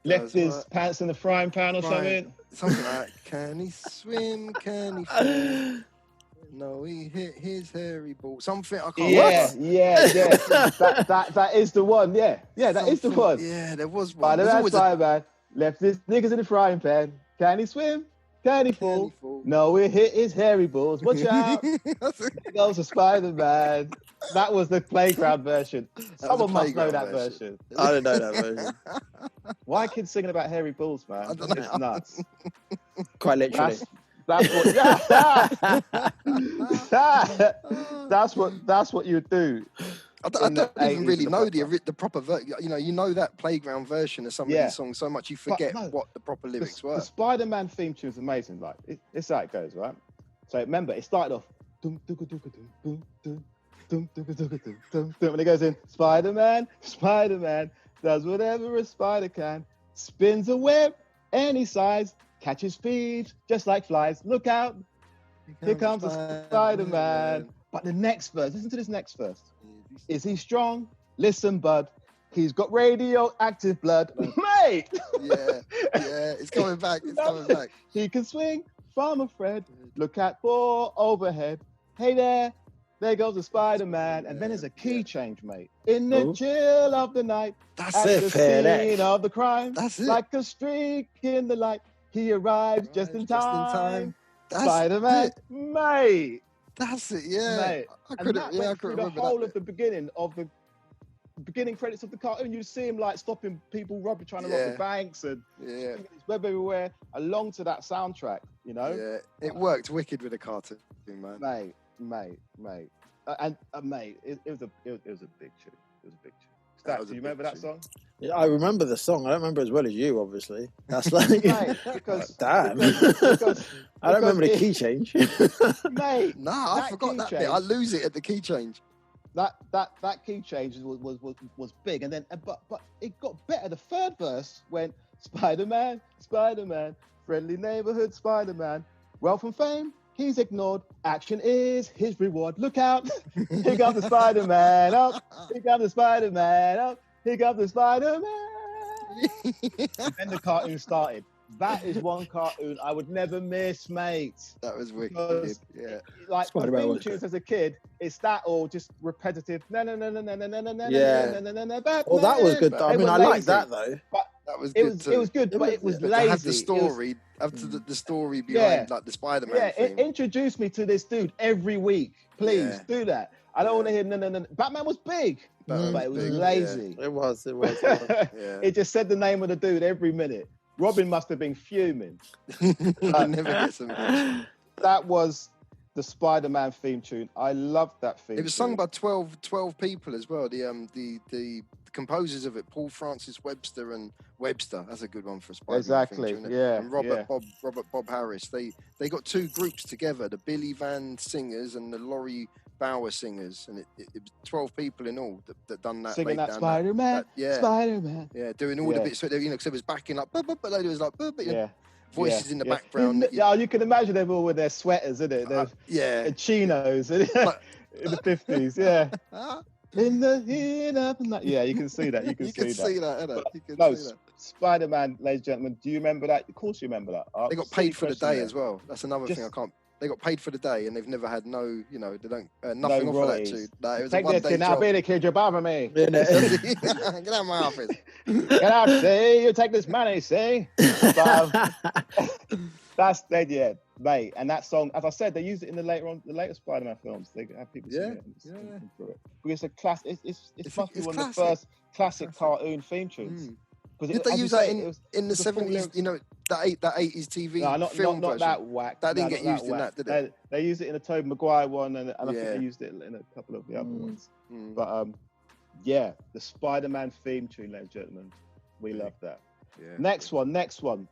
Left his pants in the frying pan or something. Something like, can he swim? Can he fly? No, he hit his hairy ball. Something I can't. Yeah. that is the one. Yeah, that is the one. Yeah, there was one. Spider-Man left his niggas in the frying pan. Can he swim? Can he fall? No, he hit his hairy balls. Watch out! There goes a Spider-Man. That was the playground version. Someone must know that version. I don't know that version. Why are kids singing about hairy balls, man? I don't know. It's nuts. Quite literally. That's what you do. I don't even really know the proper you know that playground version of some of these songs so much you forget what the proper lyrics were. The Spider-Man theme tune is amazing. Like it's how it goes, right? So remember, it started off when it goes in, Spider-Man does whatever a spider can, spins a web any size, catches thieves just like flies. Look out, here comes the Spider-Man. But the next verse, listen to this next verse. Is he strong? Listen, bud. He's got radioactive blood. Mate! Yeah, it's coming back. He can swing from a thread. Look at for overhead. Hey there goes the Spider-Man. And then there's a key change, mate. In the chill of the night. That's at it, the scene of the crime. That's it. Like a streak in the light. He arrives just in time. Spider-Man, mate. That's it, yeah. Mate. I couldn't The remember whole that of the beginning credits of the cartoon, you see him like stopping people trying to rob the banks and there's web everywhere along to that soundtrack, you know? Yeah, it worked wicked with the cartoon, man. Mate. Mate, it was a big tune. It was a big tune. Stat, do you remember that song? Yeah, I remember the song. I don't remember as well as you, obviously. That's like, mate, because I don't remember the key change. Mate, I forgot that bit. I lose it at the key change. That key change was big, and then but it got better. The third verse went Spider-Man, friendly neighborhood Spider-Man, wealth and fame he's ignored. Action is his reward. Look out! Here comes the Spider-Man up. Here comes the Spider-Man up. Here comes the Spider-Man. And then the cartoon started. That is one cartoon I would never miss, mate. That was wicked. Yeah. Like the theme tunes as a kid, it's that or just repetitive. Yeah. Well, that was good. I mean, I like that though. But that was good. It was good, but it was lazy. Have the story. The story behind like the Spider-Man thing. Introduce me to this dude every week, please. Do that. I don't want to hear no. Batman was big, but it was lazy. Yeah. It was. It just said the name of the dude every minute. Robin must have been fuming. I never get some mention. That was the Spider-Man theme tune. I loved that theme. It was sung by 12 people as well. The composers of it, Paul Francis Webster and Webster. That's a good one for a Spider-Man. Exactly. Theme tune, yeah. And Robert Bob Harris. They got two groups together: the Billy Van singers and the Laurie Bauer singers, and it was 12 people in all that done that. Singing that Spider-Man, Spider-Man. Yeah, doing all the bits. So because it was backing up, but it was like, voices in the background. Yeah, you can imagine them all with their sweaters, isn't it? Their chinos in the 50s. Yeah. In the heat of the night. Yeah, you can see that. You can see that. Spider-Man, ladies and gentlemen, do you remember that? Of course you remember that. They got paid for the day as well. That's another thing I can't. They got paid for the day, and they've never had they don't nothing off of that too. No, it was Take a one-day this, job. I'll be the kid, you're bothering me. Get out of my office. Get out, see? You take this money, see? But, that's dead, mate. And that song, as I said, they used it in the later Spider-Man films. They have people sing it. But it's a class. It must be one of the first classic cartoon theme tunes. Did they use that in the 70s? You know, that 80s TV film not version? that whack. That didn't get used in that, did it? They used it in a Tobey Maguire one, and I think they used it in a couple of the other ones. But the Spider-Man theme tune, ladies and gentlemen, we love that. Yeah. Next one.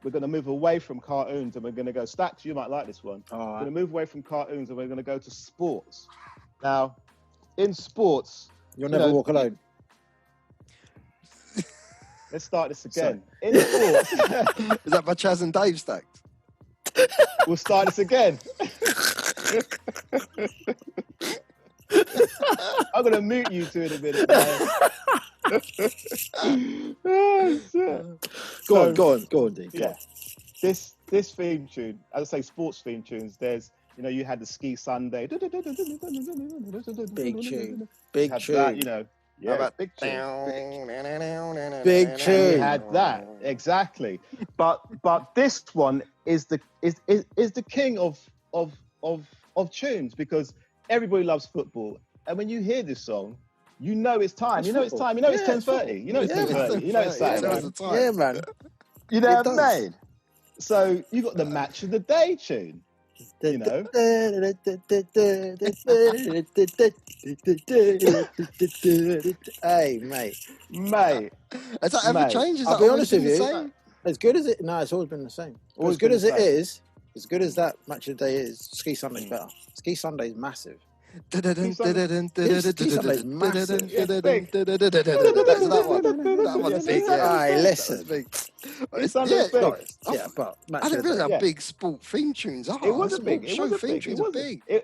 We're going to move away from cartoons, and we're going to go. Stacks, you might like this one. We're going to move away from cartoons, and we're going to go to sports. Now, in sports, you'll never walk alone. Let's start this again. In sports, is that by Chaz and Dave Stacks? We'll start this again. I'm going to mute you two in a minute. Go on, Dean. Yeah. This theme tune, as I say, sports theme tunes, there's, you had the Ski Sunday. Big tune. That, Yeah, big tune. Big tune. You had that exactly, but this one is the king of tunes, because everybody loves football, and when you hear this song, it's time. It's time. It's 10:30. It's 10:30. It's Saturday. Yeah, man. You know what I mean? So you got the match of the day tune. You know? Hey, mate. Mate. Has that ever Mate, changed? Has I'll that be always honest with been the you. same? As good as it, no, it's always been the same. But Always as good been as the it same. is, as good as that match of the day is, Ski Sunday's better. Ski Sunday's massive. Ski Sunday's massive. Yeah, big. That one's Yes, big, it yeah. Aye, listen. That was big. Ski Sunday's big. Yeah, but I match didn't of the realise day. how Yeah. big sport theme tunes are. It wasn't Sport big. It show wasn't theme big. It tunes are wasn't. big.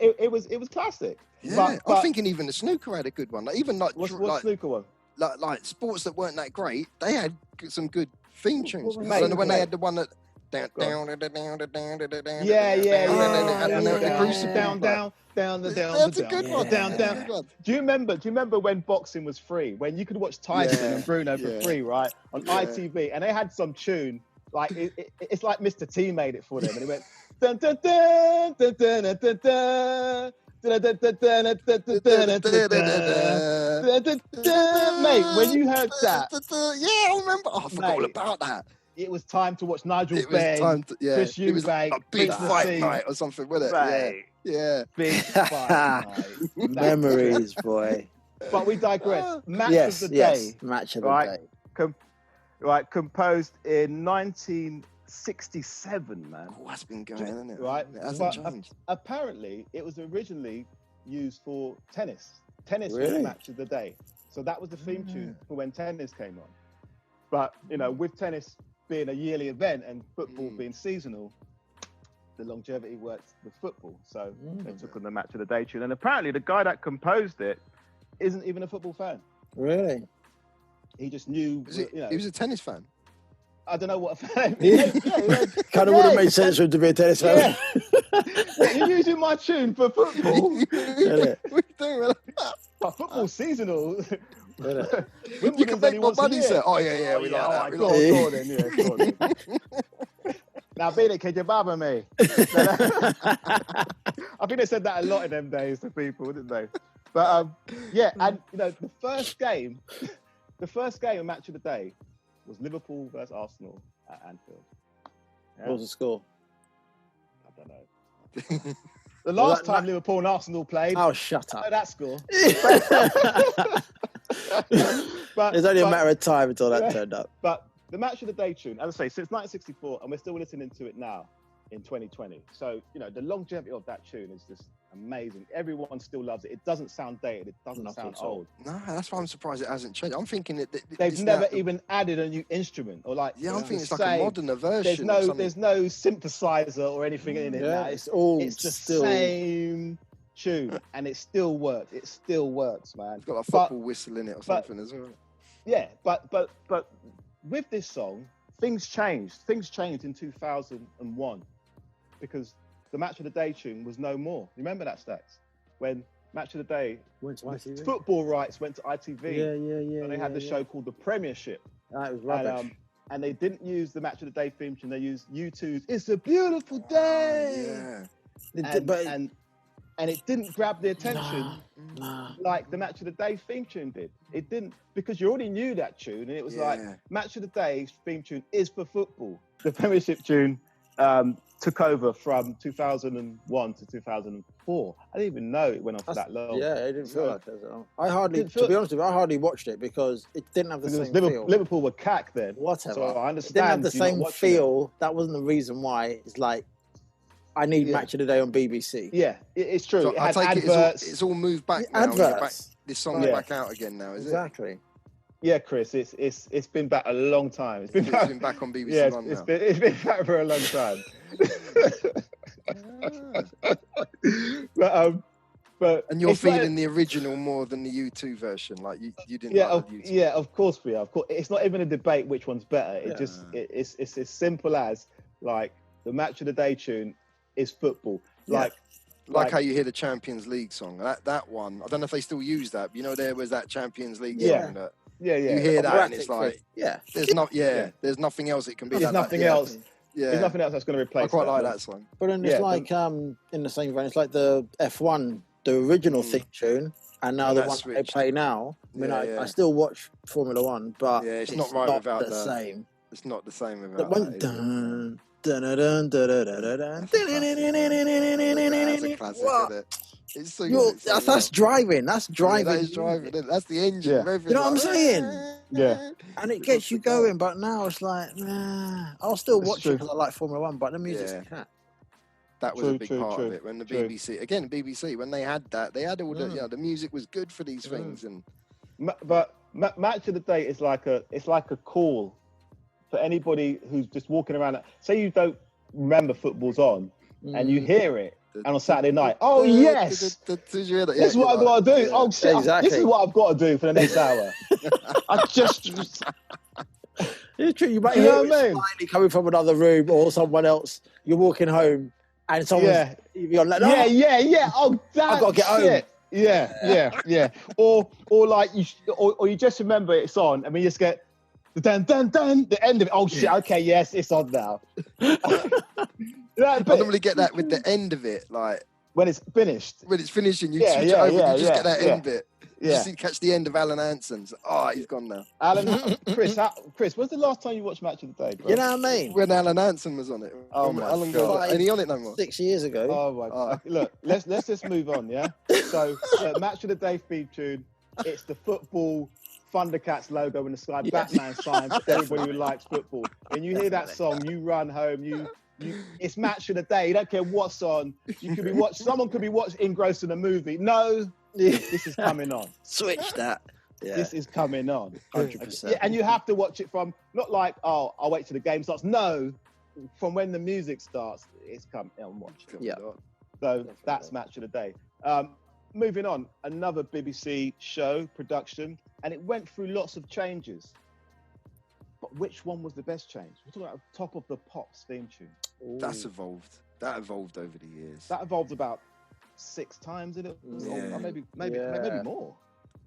It was classic. Yeah, But I'm thinking even the snooker had a good one. Like, even like what's snooker one? like sports that weren't that great, they had some good theme tunes. Well, I don't know when mate. they had the one that. Yeah. The crucible. Down. That's a good one. Down. That's a good one. Do you remember when boxing was free? When you could watch Tyson and Bruno for free, right? On ITV, and they had some tune like it's like Mr. T made it for them, and it went dun dun dun dun dun dun dun dun. Mate, when you heard that, yeah, I remember. Oh, I forgot all about that. it was time to watch Nigel It was Benn, time to, yeah. Chris It was Eubank, a big Prince fight Nassim. night or something, wasn't it? Mate. Yeah. Big fight night. Memories, boy. But we digress. Match Yes, of the yes. day. Match of the Right. day. Composed in 1967, man. Oh, that's been going, hasn't it? Right. It hasn't But changed. apparently, it was originally used for tennis. Tennis was Really? the match of the day. So that was the theme tune for when tennis came on. But, you know, with tennis being a yearly event and football being seasonal, the longevity worked with football. So they took on the match of the day tune. And apparently the guy that composed it isn't even a football fan. Really? He just knew, He was a tennis fan. I don't know what a fan Yeah. Kind of would have made sense for him to be a tennis fan. You're using my tune for football. Innit? We do. But football's seasonal. Innit? You can make more money, sir. Oh, yeah, we like that. We Go like on, that. go on then, yeah, go on then. Now, Beat it, can you bother me? I think they said that a lot in them days to people, didn't they? But, yeah, and, you know, the first game of match of the day was Liverpool versus Arsenal at Anfield. Yeah. What was the score? I don't know. The last time Liverpool and Arsenal played, Oh, shut I up. know that score. But It's only a matter of time until that turned up. But the match of the day tune, as I say, since 1964, and we're still listening to it now in 2020. So, you know, the longevity of that tune is just amazing. Everyone still loves it. It doesn't sound dated. It doesn't sound old. No, that's why I'm surprised it hasn't changed. I'm thinking that They've never even added a new instrument or like. Yeah, I'm thinking it's like a modern version. There's no synthesizer or anything in it. Yeah, Now. it's the still same tune, and it still works. It still works, man. It's got a football whistle in it or something as well. Yeah, but with this song, things changed. Things changed in 2001 because the match of the day tune was no more. You remember that, Stacks? When match of the day, went to ITV. football rights went to ITV. Yeah. And they had the show called The Premiership. That was rubbish. And they didn't use the match of the day theme tune. They used U2's "It's a Beautiful Day." Yeah. And it didn't grab the attention Nah. like the match of the day theme tune did. It didn't, because you already knew that tune, and it was like match of the day theme tune is for football. The Premiership tune took over from 2001 to 2004. I didn't even know it went on for that long. Yeah, it didn't feel like that. To be honest with you, I hardly watched it because it didn't have the same feel. Liverpool were cack then. Whatever. So I understand. It didn't have the you not same watching feel. That wasn't the reason why. It's like, I need match of the day on BBC. Yeah, it's true. So it I had take adverts. it's all moved back now. Adverts. This song's back out again now, is it? Exactly. Yeah, Chris, it's been back a long time. It's been back on BBC One now. It's been back for a long time. but and you're feeling the original more than the U2 version, like you didn't. Like the U2. Yeah, of course we are. Of course, it's not even a debate which one's better. It's as simple as like the match of the day tune is football. Like how you hear the Champions League song. That one, I don't know if they still use that. You know, there was that Champions League song that you hear that and it's like there's nothing else it can be. There's nothing else. Yeah. There's nothing else that's going to replace. I quite like that song. But then it's like in the same vein, it's like the F1, the original theme tune, and now the one they play now. I mean, I still watch Formula One, but it's not right without the same. It's not the same without One, dun, Dun-dun-dun, dun-dun-dun-dun, That's a classic, what? isn't it? It's so good. That's driving. That's driving. That is driving. That's the engine. Yeah. Revving You know what I'm like, saying? Yeah. And it gets you going, but now it's like, nah. I'll still It's watch true. it because I like Formula One, but the music's Yeah. cat. That was a big part of true, it when the true. BBC, when they had that, they had all the, the music was good for these things. And But match of the day is like a call for anybody who's just walking around. Say you don't remember football's on, and you hear it, and on Saturday night, oh yes, this is what I've got to do. Oh shit, exactly. This is what I've got to do for the next hour. I just. It's true. You might You hear know it what I mean? slightly coming from another room or someone else. You're walking home and someone's you're like, no, Yeah. Oh, I've got to get home. Yeah. Or like you just remember it's on, and we just get the dun the end of it. Oh shit! Okay, yes, it's on now. I normally get that with the end of it, like when it's finished. When it's finishing, you switch it over, you just get that end bit. You just catch the end of Alan Hanson's. Oh, he's gone now. Chris, when's the last time you watched Match of the Day, bro? You know what I mean? When Alan Hanson was on it. Oh my God. Ain't he on it no more? 6 years ago. Oh my God. Look, let's just move on, yeah? So, Match of the Day theme tune, it's the football Thundercats logo in the sky, Batman sign for everybody who likes football. When you hear that song, you run home, it's Match of the Day. You don't care what's on. You could be someone could be engrossed in a movie. No, this is coming on. Switch that. Yeah. This is coming on. 100%. Yeah, and you have to watch it from, not like, oh, I'll wait till the game starts. No, from when the music starts, it's coming on. Watch it. Yeah. So that's Match of the Day. Moving on, another BBC show production, and it went through lots of changes. But which one was the best change? We're talking about Top of the Pops theme tune. Ooh. That's evolved. That evolved over the years. That evolved about 6 times, in it? Or maybe more.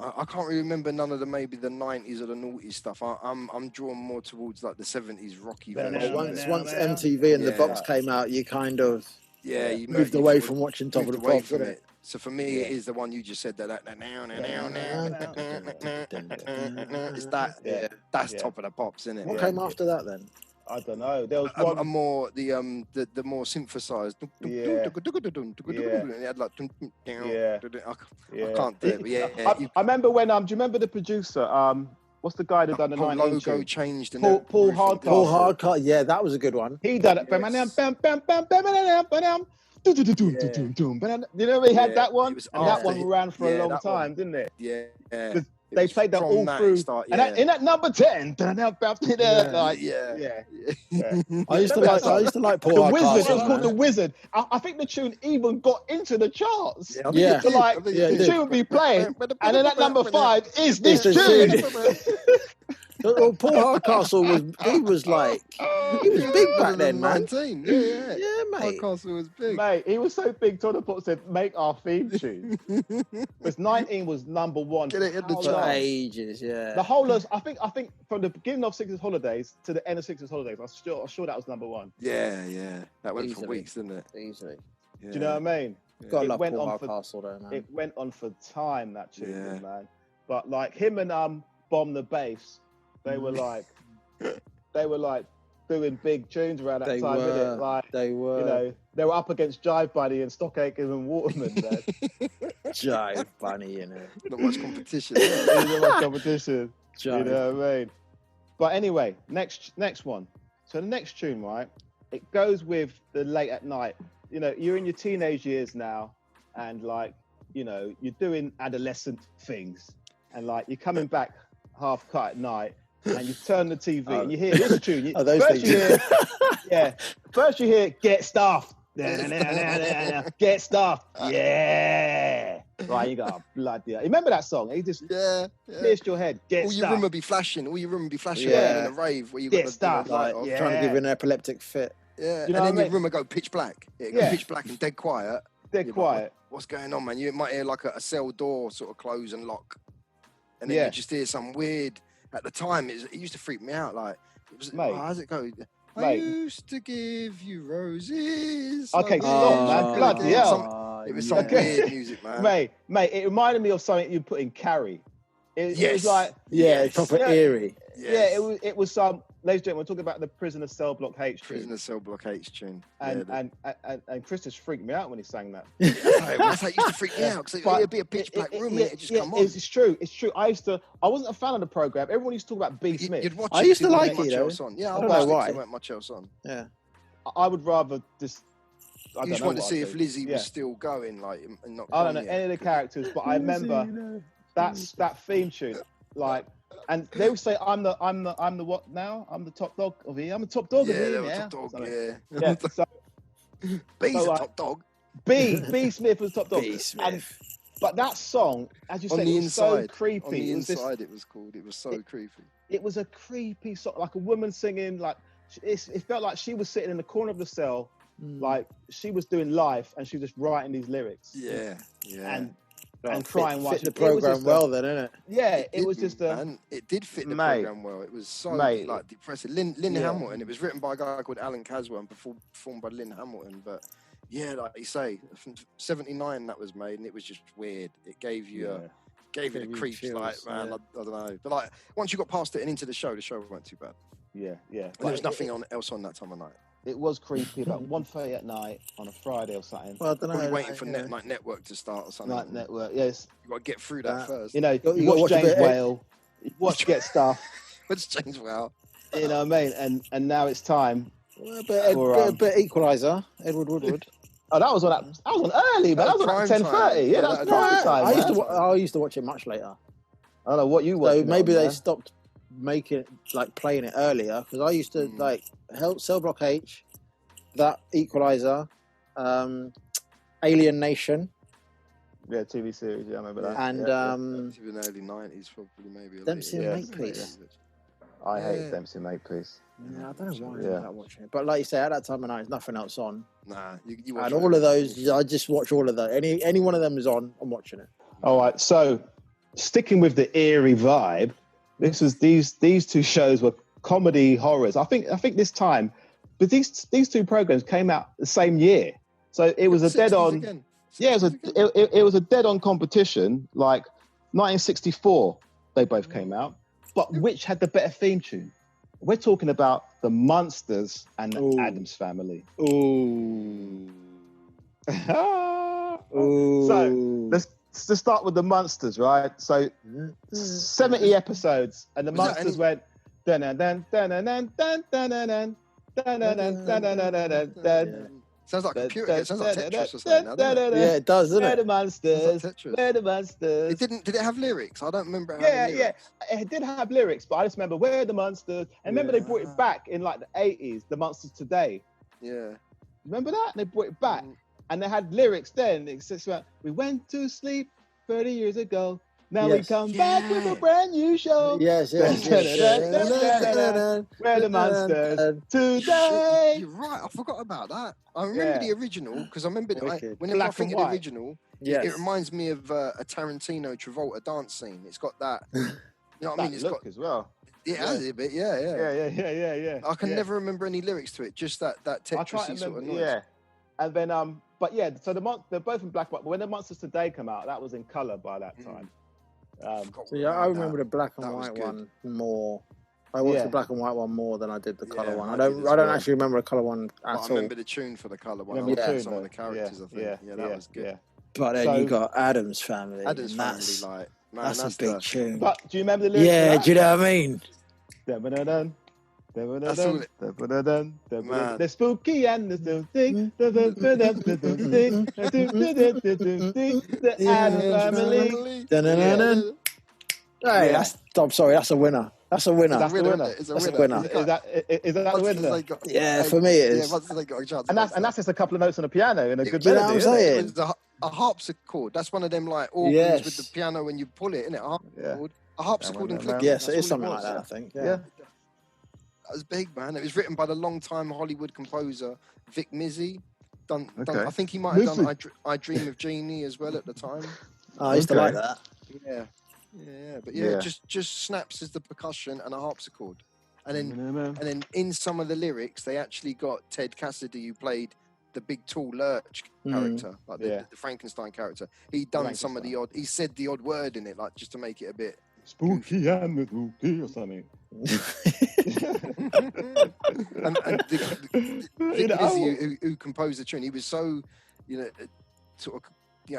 I can't really remember none of maybe the 90s or the noughties stuff. I'm drawn more towards like the 70s rocky version. Once MTV and the box came out, you kind of you moved away from watching Top of the Pops. So for me, it is the one you just said that now. It's that. That's Top of the Pops, isn't it? What came after that then? I don't know. There was a more the more synthesized. It had like I can't do it. I remember when do you remember the producer? What's the guy that done the logo changed? Paul Hardcastle. Paul Hardcastle. Yeah, that was a good one. He done it. You know he had that one, and that one ran for a long time, didn't it? Yeah. They played that all through, and in that number 10, I used to like Paul the Wizard. Hardcastle, It was called The Wizard. I think the tune even got into the charts. Yeah. So the tune would be playing, and then at number 5 is this tune. Paul Hardcastle was big back then, man. 19. Yeah, mate. Hardcastle was big. Mate, he was so big. Todd Pop said, "Make our theme tune." Because 19 was number 1 Get it in the For ages, yeah. The whole of, I think from the beginning of Sixers Holidays to the end of Sixers Holidays, I'm sure that was number 1. Yeah. That went for weeks, didn't it? Easily. Yeah. Do you know what I mean? Gotta love Paul Hardcastle, though, man. It went on for time, that tune, man. But like him and Bomb the Bass, they were like doing big tunes around that time, innit? Like they were. You know, they were up against Jive Bunny and Stockacres and Waterman, man. Jive Bunny, you know. Not much competition. Not much competition. Jive. You know what I mean? But anyway, next one. So the next tune, right? It goes with the late at night. You know, you're in your teenage years now, and like, you know, you're doing adolescent things, and like you're coming back half cut at night. And you turn the TV and you hear this tune. First you hear Get Stuffed. Get Stuffed. Yeah. Right, you go, bloody hell. Remember that song? He just pierced your head. Get Stuffed. All your room would be flashing. In a rave where you Get Stuffed. Trying to give you an epileptic fit. Yeah. You know, and then your room would go pitch black. It go pitch black and dead quiet. Quiet. What's going on, man? You might hear like a cell door sort of close and lock. And then you just hear some weird. At the time, it used to freak me out. Like, it was, how's it go? I used to give you roses. Okay, stop, man. Bloody hell. It was some weird music, man. Mate, it reminded me of something you put in Carrie. It was like... proper eerie. Yes. Yeah, it was some... ladies and gentlemen, we're talking about the Prisoner Cell Block H tune. Prisoner Cell Block H tune. And Chris just freaked me out when he sang that. That's how it used to freak me out, because it'd be a pitch black room and it'd just come on. It's true. I wasn't a fan of the program. Everyone used to talk about B. Smith. You'd watch I it, used to there like wasn't it, much though. else on. Yeah, I don't know why. There weren't much else on. Yeah. I would rather just. You just wanted to see if Lizzie was still going, like, and not. I don't know any of the characters, but I remember that theme tune, like, and they would say, "I'm the what now? I'm the top dog of here. I'm the top dog of here." Yeah, top dog. Yeah. So, B's the top dog. B. Smith was top dog. B. Smith. But that song, as you On said, the it was inside, so creepy. On the it was inside, it was called. It was so creepy. It was a creepy song, like a woman singing. Like it felt like she was sitting in the corner of the cell, like she was doing life, and she was just writing these lyrics. Yeah. And crying. Fit the program well, then, innit? Yeah, it was just and it did fit the program well. It was so like depressing. Lynn Hamilton. It was written by a guy called Alan Caswell and performed by Lynn Hamilton. But yeah, like you say, from '79 that was made, and it was just weird. It gave you the creeps, chills, like, man, I don't know. But like once you got past it and into the show weren't too bad. Yeah. And there was nothing else on that time of night. It was creepy, about 1:30 at night on a Friday or something. Well, I don't know. Probably waiting for network to start or something. Night network, yes. You got to get through that first. You know, you watch James Whale, you watch Get Stuff. What's James Whale? You know what I mean? And now it's time. Well, but Equalizer, Edward Woodward. Oh, that was on early, but that was on 10:30. Yeah, that's prime time. I used to watch it much later. I don't know what you watched. So maybe they stopped making it, like, playing it earlier, because I used to like help Cell Block H, that Equalizer, Alien Nation. Yeah, TV series. Yeah, I remember that. And even early '90s, probably maybe. Dempsey and Makepeace. I hate Dempsey and Makepeace. Yeah, I don't know why I'm not watching it. But like you say, at that time of night, there's nothing else on. Nah, you watch and all of those, I just watch all of those. Any one of them is on, I'm watching it. All right, so sticking with the eerie vibe, these two shows were comedy horrors. I think this time, but these two programs came out the same year, so it was a dead on. Again. Yeah, it was a dead on competition. Like 1964, they both came out, but which had the better theme tune? We're talking about the Munsters and the Addams Family. Ooh. So let's start with the Munsters, right? So 70 episodes, and the Munsters went dun dun dun dun dun dun dun dun dun dun dun dun. Sounds like computer. It sounds like Tetris or something. Yeah, it does, doesn't it? We're the Munsters. We're the Munsters. Did it have lyrics? I don't remember. Yeah. It did have lyrics, but I just remember we're the Munsters. And remember they brought it back in like the 80s, the Munsters Today. Yeah. Remember that? They brought it back. And they had lyrics then. It says, we went to sleep 30 years ago. Now we come back with a brand new show. Yes. We're the Munsters today. You're right. I forgot about that. I remember the original, because I remember whenever I think of the original, it reminds me of a Tarantino Travolta dance scene. It's got that. You know what I mean? It's got as well. It has a bit, yeah. I can never remember any lyrics to it. Just that Tetris sort of noise. Yeah. And then but yeah, so they're both in black and white. But when the Munsters Today come out, that was in color by that time. So yeah, I remember the black and white one more. I watched the black and white one more than I did the color one. I don't actually remember the color one at all. I remember the tune for the color one. Some of the characters, I think. Yeah, that was good. But then you got Addams Family. Addams Family, like, man, that's a big tune. But do you remember the lyrics? Yeah, do you know what I mean? The spooky and the thing, the Addams Family. Hey, I'm sorry, that's a winner. That's a winner. That's the winner. It's a winner. Is that the winner? Yeah, for me it is. Once they got a chance. And that's just a couple of notes on a piano and a good melody. melody. You know what I'm saying? A harpsichord. That's one of them like organs with the piano when you pull it, isn't it? A harpsichord and click. Yes, it is something like that, I think. Yeah. That was big, man. It was written by the long-time Hollywood composer Vic Mizzy. I think he might have done I Dream of Jeannie as well at the time. Oh, I used to like that. Yeah. But just snaps as the percussion and a harpsichord. And then in some of the lyrics, they actually got Ted Cassidy, who played the big tall lurch character, like the Frankenstein character. He done some of the odd. He said the odd word in it, like just to make it a bit spooky and spooky or something. and Vic Lizzy, who composed the tune, he was so, sort of,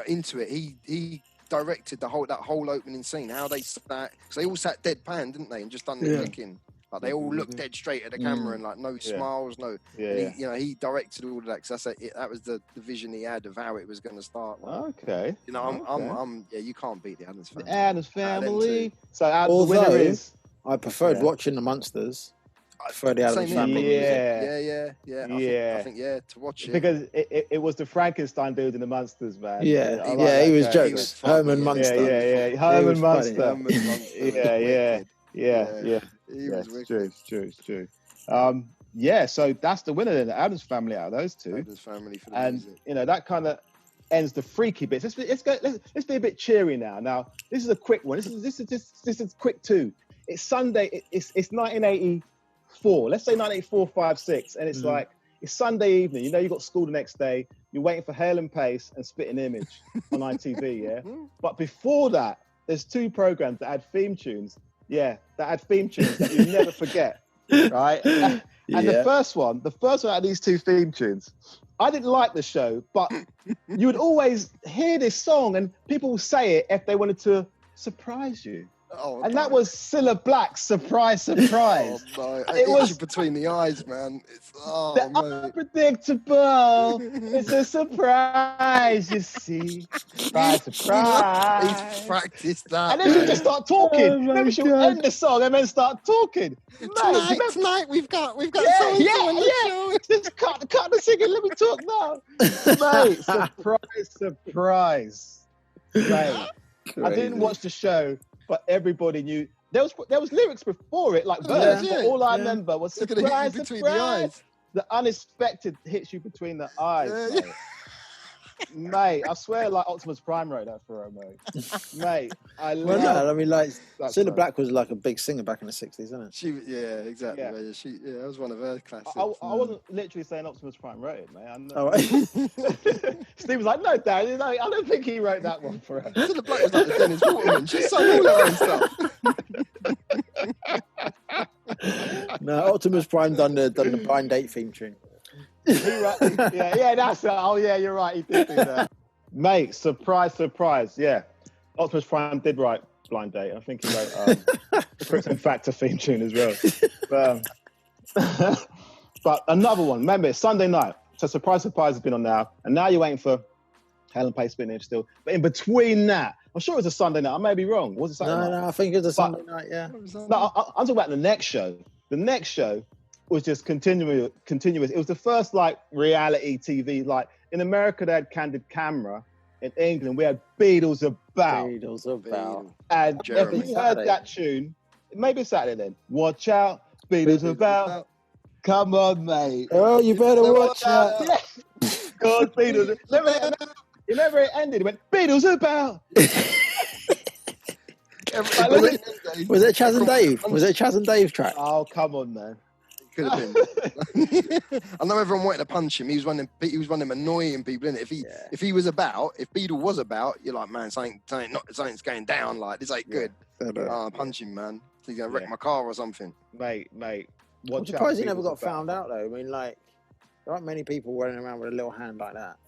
into it. He directed that whole opening scene. How they sat, because they all sat deadpan, didn't they, and just done the clicking. Like they all looked dead straight at the camera and like no smiles, no. And he directed all of that because that was the vision he had of how it was going to start. Like, okay. I'm you can't beat the Addams Family. The Addams Family. So although, the winner is. I preferred watching the Munsters. I prefer the Addams Family. I think to watch it because it was the Frankenstein dude in the Munsters, man. He was jokes. Herman Munster. Herman Munster. He was It's true. So that's the winner then, the Addams Family out of those two. Addams Family for the music. That kind of ends the freaky bits. Let's be a bit cheery now. Now this is a quick one. This is quick too. It's Sunday. It's 1984. Let's say 1984, 5, 6, and it's like it's Sunday evening. You've got school the next day. You're waiting for Hail and Pace and Spit an Image on ITV. Yeah, but before that, there's 2 programs that had theme tunes. Yeah, that had theme tunes that you never forget, right? And the first one out of these 2 theme tunes, I didn't like the show, but you would always hear this song and people would say it if they wanted to surprise you. That was Cilla Black's Surprise, Surprise. Oh, no. It was between the eyes, man. It's unpredictable. It's a surprise, you see. Surprise. He's practiced that. And then she'll just start talking. Maybe she'll end the song and then start talking. Tonight we've got on the show. Just cut the singing. Let me talk now. Mate, surprise. Mate, I didn't watch the show. But everybody knew there was lyrics before it, like verse. But all I remember was surprise, between the eyes. The unexpected hits you between the eyes, mate. I swear, like Optimus Prime wrote that for her, mate. I love. Well, no, I mean, like Cilla Black was like a big singer back in the '60s, isn't it? Exactly. Yeah. That was one of her classics. I wasn't literally saying Optimus Prime wrote it, mate. I know. Steve was like, "No, Dad, I don't think he wrote that one for her." Cilla Black was like the Dennis Waterman. She sang all her own stuff. No, Optimus Prime done the Blind Date theme tune. That's it. Oh yeah, you're right. He did do that, mate. Surprise. Yeah, Optimus Prime did write Blind Date. I think he wrote Krypton Factor theme tune as well. But another one. Remember, it's Sunday night, so Surprise has been on now, and now you're waiting for Helen Pace spinning still. But in between that, I'm sure it was a Sunday night. I may be wrong. Was it Sunday night? No, I think it was a Sunday night. Yeah. No, I'm talking about the next show. The next show was just continuous. It was the first like reality TV. Like in America, they had Candid Camera. In England, we had Beatles About. And Jeremy. if you heard that tune, maybe it's Saturday then. Watch out, Beatles About. Come on, mate. Oh, you better watch out. Yeah. God, Beatles. Remember it ended. It went Beatles About. Was it Chaz and Dave? Was it a Chaz and Dave track? Oh, come on, man. Could have been. I know everyone wanted to punch him. He was one of them annoying people, innit? If he was about, if Beadle was about, you're like, man, something's going down. Like this ain't good. Punch him, man. He's gonna wreck my car or something. Mate. I'm surprised he never got found out though. I mean, like, there aren't many people running around with a little hand like that.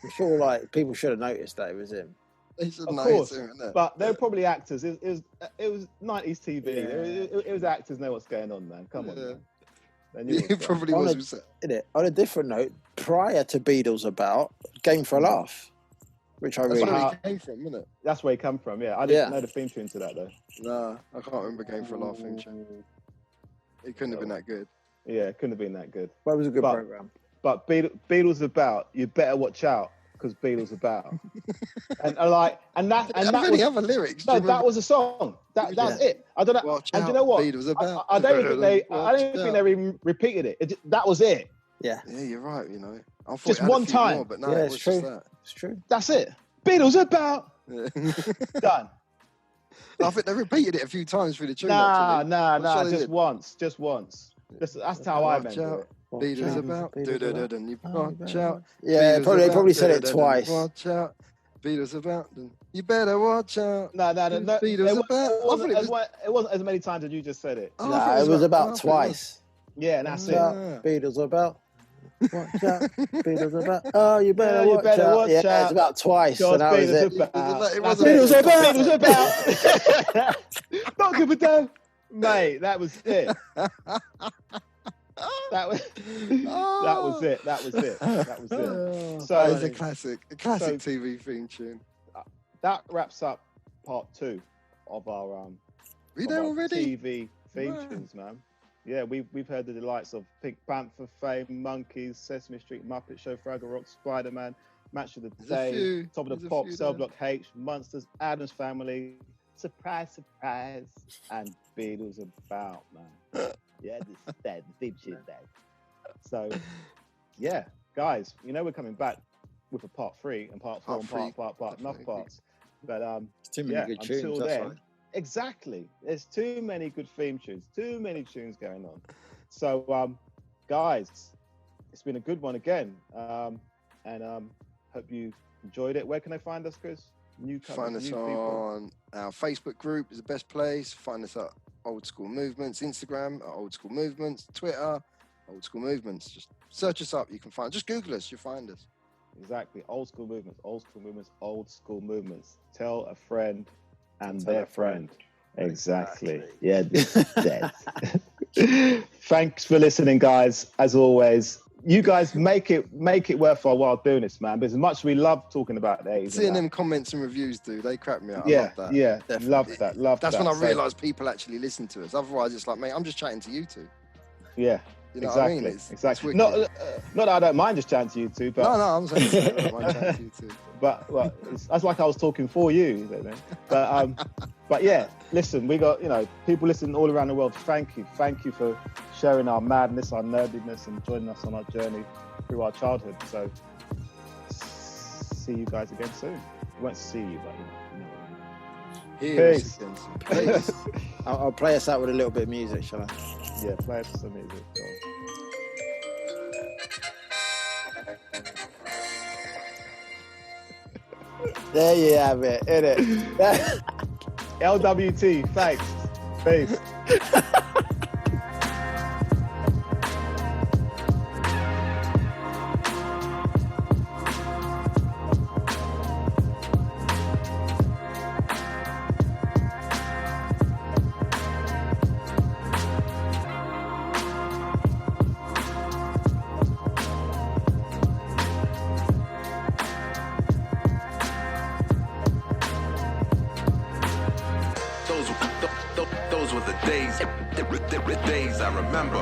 I'm sure, like, people should have noticed that it was him. Of course, but they're probably actors. It was 90s TV. It was actors know what's going on, man. Come on. Man. It probably was. On a different note, prior to Beatles About, Game for a Laugh, which I really... That's where he came from, isn't it? That's where he came from, yeah. I didn't know the theme tune to that, though. No, I can't remember Game for a Laugh theme tune. It couldn't have been that good. Yeah, it couldn't have been that good. But it was a good program. But Beatles About, you better watch out. Because Beatles About, and that was other lyrics. No, that was a song. That's it. I don't know. Watch and out, do you know what? Beatles About. I don't think they even repeated it. That was it. Yeah. Yeah, you're right. You know, I thought just one time. More, but no, it was true. Just that. It's true. That's it. Beatles About. Done. I think they repeated it a few times through the tune. Nah. Just once. That's how I remember it. Beatles About. Watch out. Yeah, probably said it twice. Watch out. Beatles about. You better watch out. No. Beatles about. It wasn't as many times as you just said it. Oh, Nah, it was about twice. Yeah, and that's it. Beatles about. Watch out, Beatles about. Oh, you better watch out. Watch Yeah, out. it's about twice. God, And that was Beatles it. about. It wasn't Beatles Beatles about. Not give a damn. Mate, that was it. That was it. So it's a classic TV theme tune. That wraps up part 2 of our We there already? TV theme tunes, man. Yeah, we've heard the delights of Pink Panther fame, Monkeys, Sesame Street, Muppet Show, Fraggle Rock, Spider-Man, Match of the Day, Top of the Pops, Cell Block H, Monsters, Addams Family, Surprise, Surprise, and Beatles about, man. Yeah, the theme tune day. So, yeah, guys, we're coming back with a part 3 and part 4 and part enough parts. But too many good tunes. That's right. Exactly. There's too many good theme tunes, too many tunes going on. So, guys, it's been a good one again. And hope you enjoyed it. Where can they find us, Chris? Find us on our Facebook group is the best place. Find us at Old Skool Movements, Instagram at Old Skool Movements, Twitter, Old Skool Movements. Just search us up. You can find. Just Google us. You'll find us. Exactly. Old Skool Movements. Old Skool Movements. Old Skool Movements. Tell a friend and their friend. Exactly. Yeah. Thanks for listening, guys. As always, you guys make it worth our while doing this, man. But as much as we love talking about the 80s, seeing them comments and reviews, dude, they crack me up. Yeah, I love that. Yeah, definitely. Love that. That's when I realised people actually listen to us. Otherwise, it's like, mate, I'm just chatting to you two. Yeah. You know exactly. What I mean? Exactly. Not that I don't mind just chatting to you two, but no, I'm saying I don't mind chatting to you two. But that's like I was talking for you, but yeah, listen, we got people listening all around the world. Thank you for sharing our madness, our nerdiness, and joining us on our journey through our childhood. So see you guys again soon. We won't see you, but Peace. Peace. I'll play us out with a little bit of music, shall I? Yeah, play us some music. There you have it, innit? LWT, thanks. Peace. Those were the days I remember.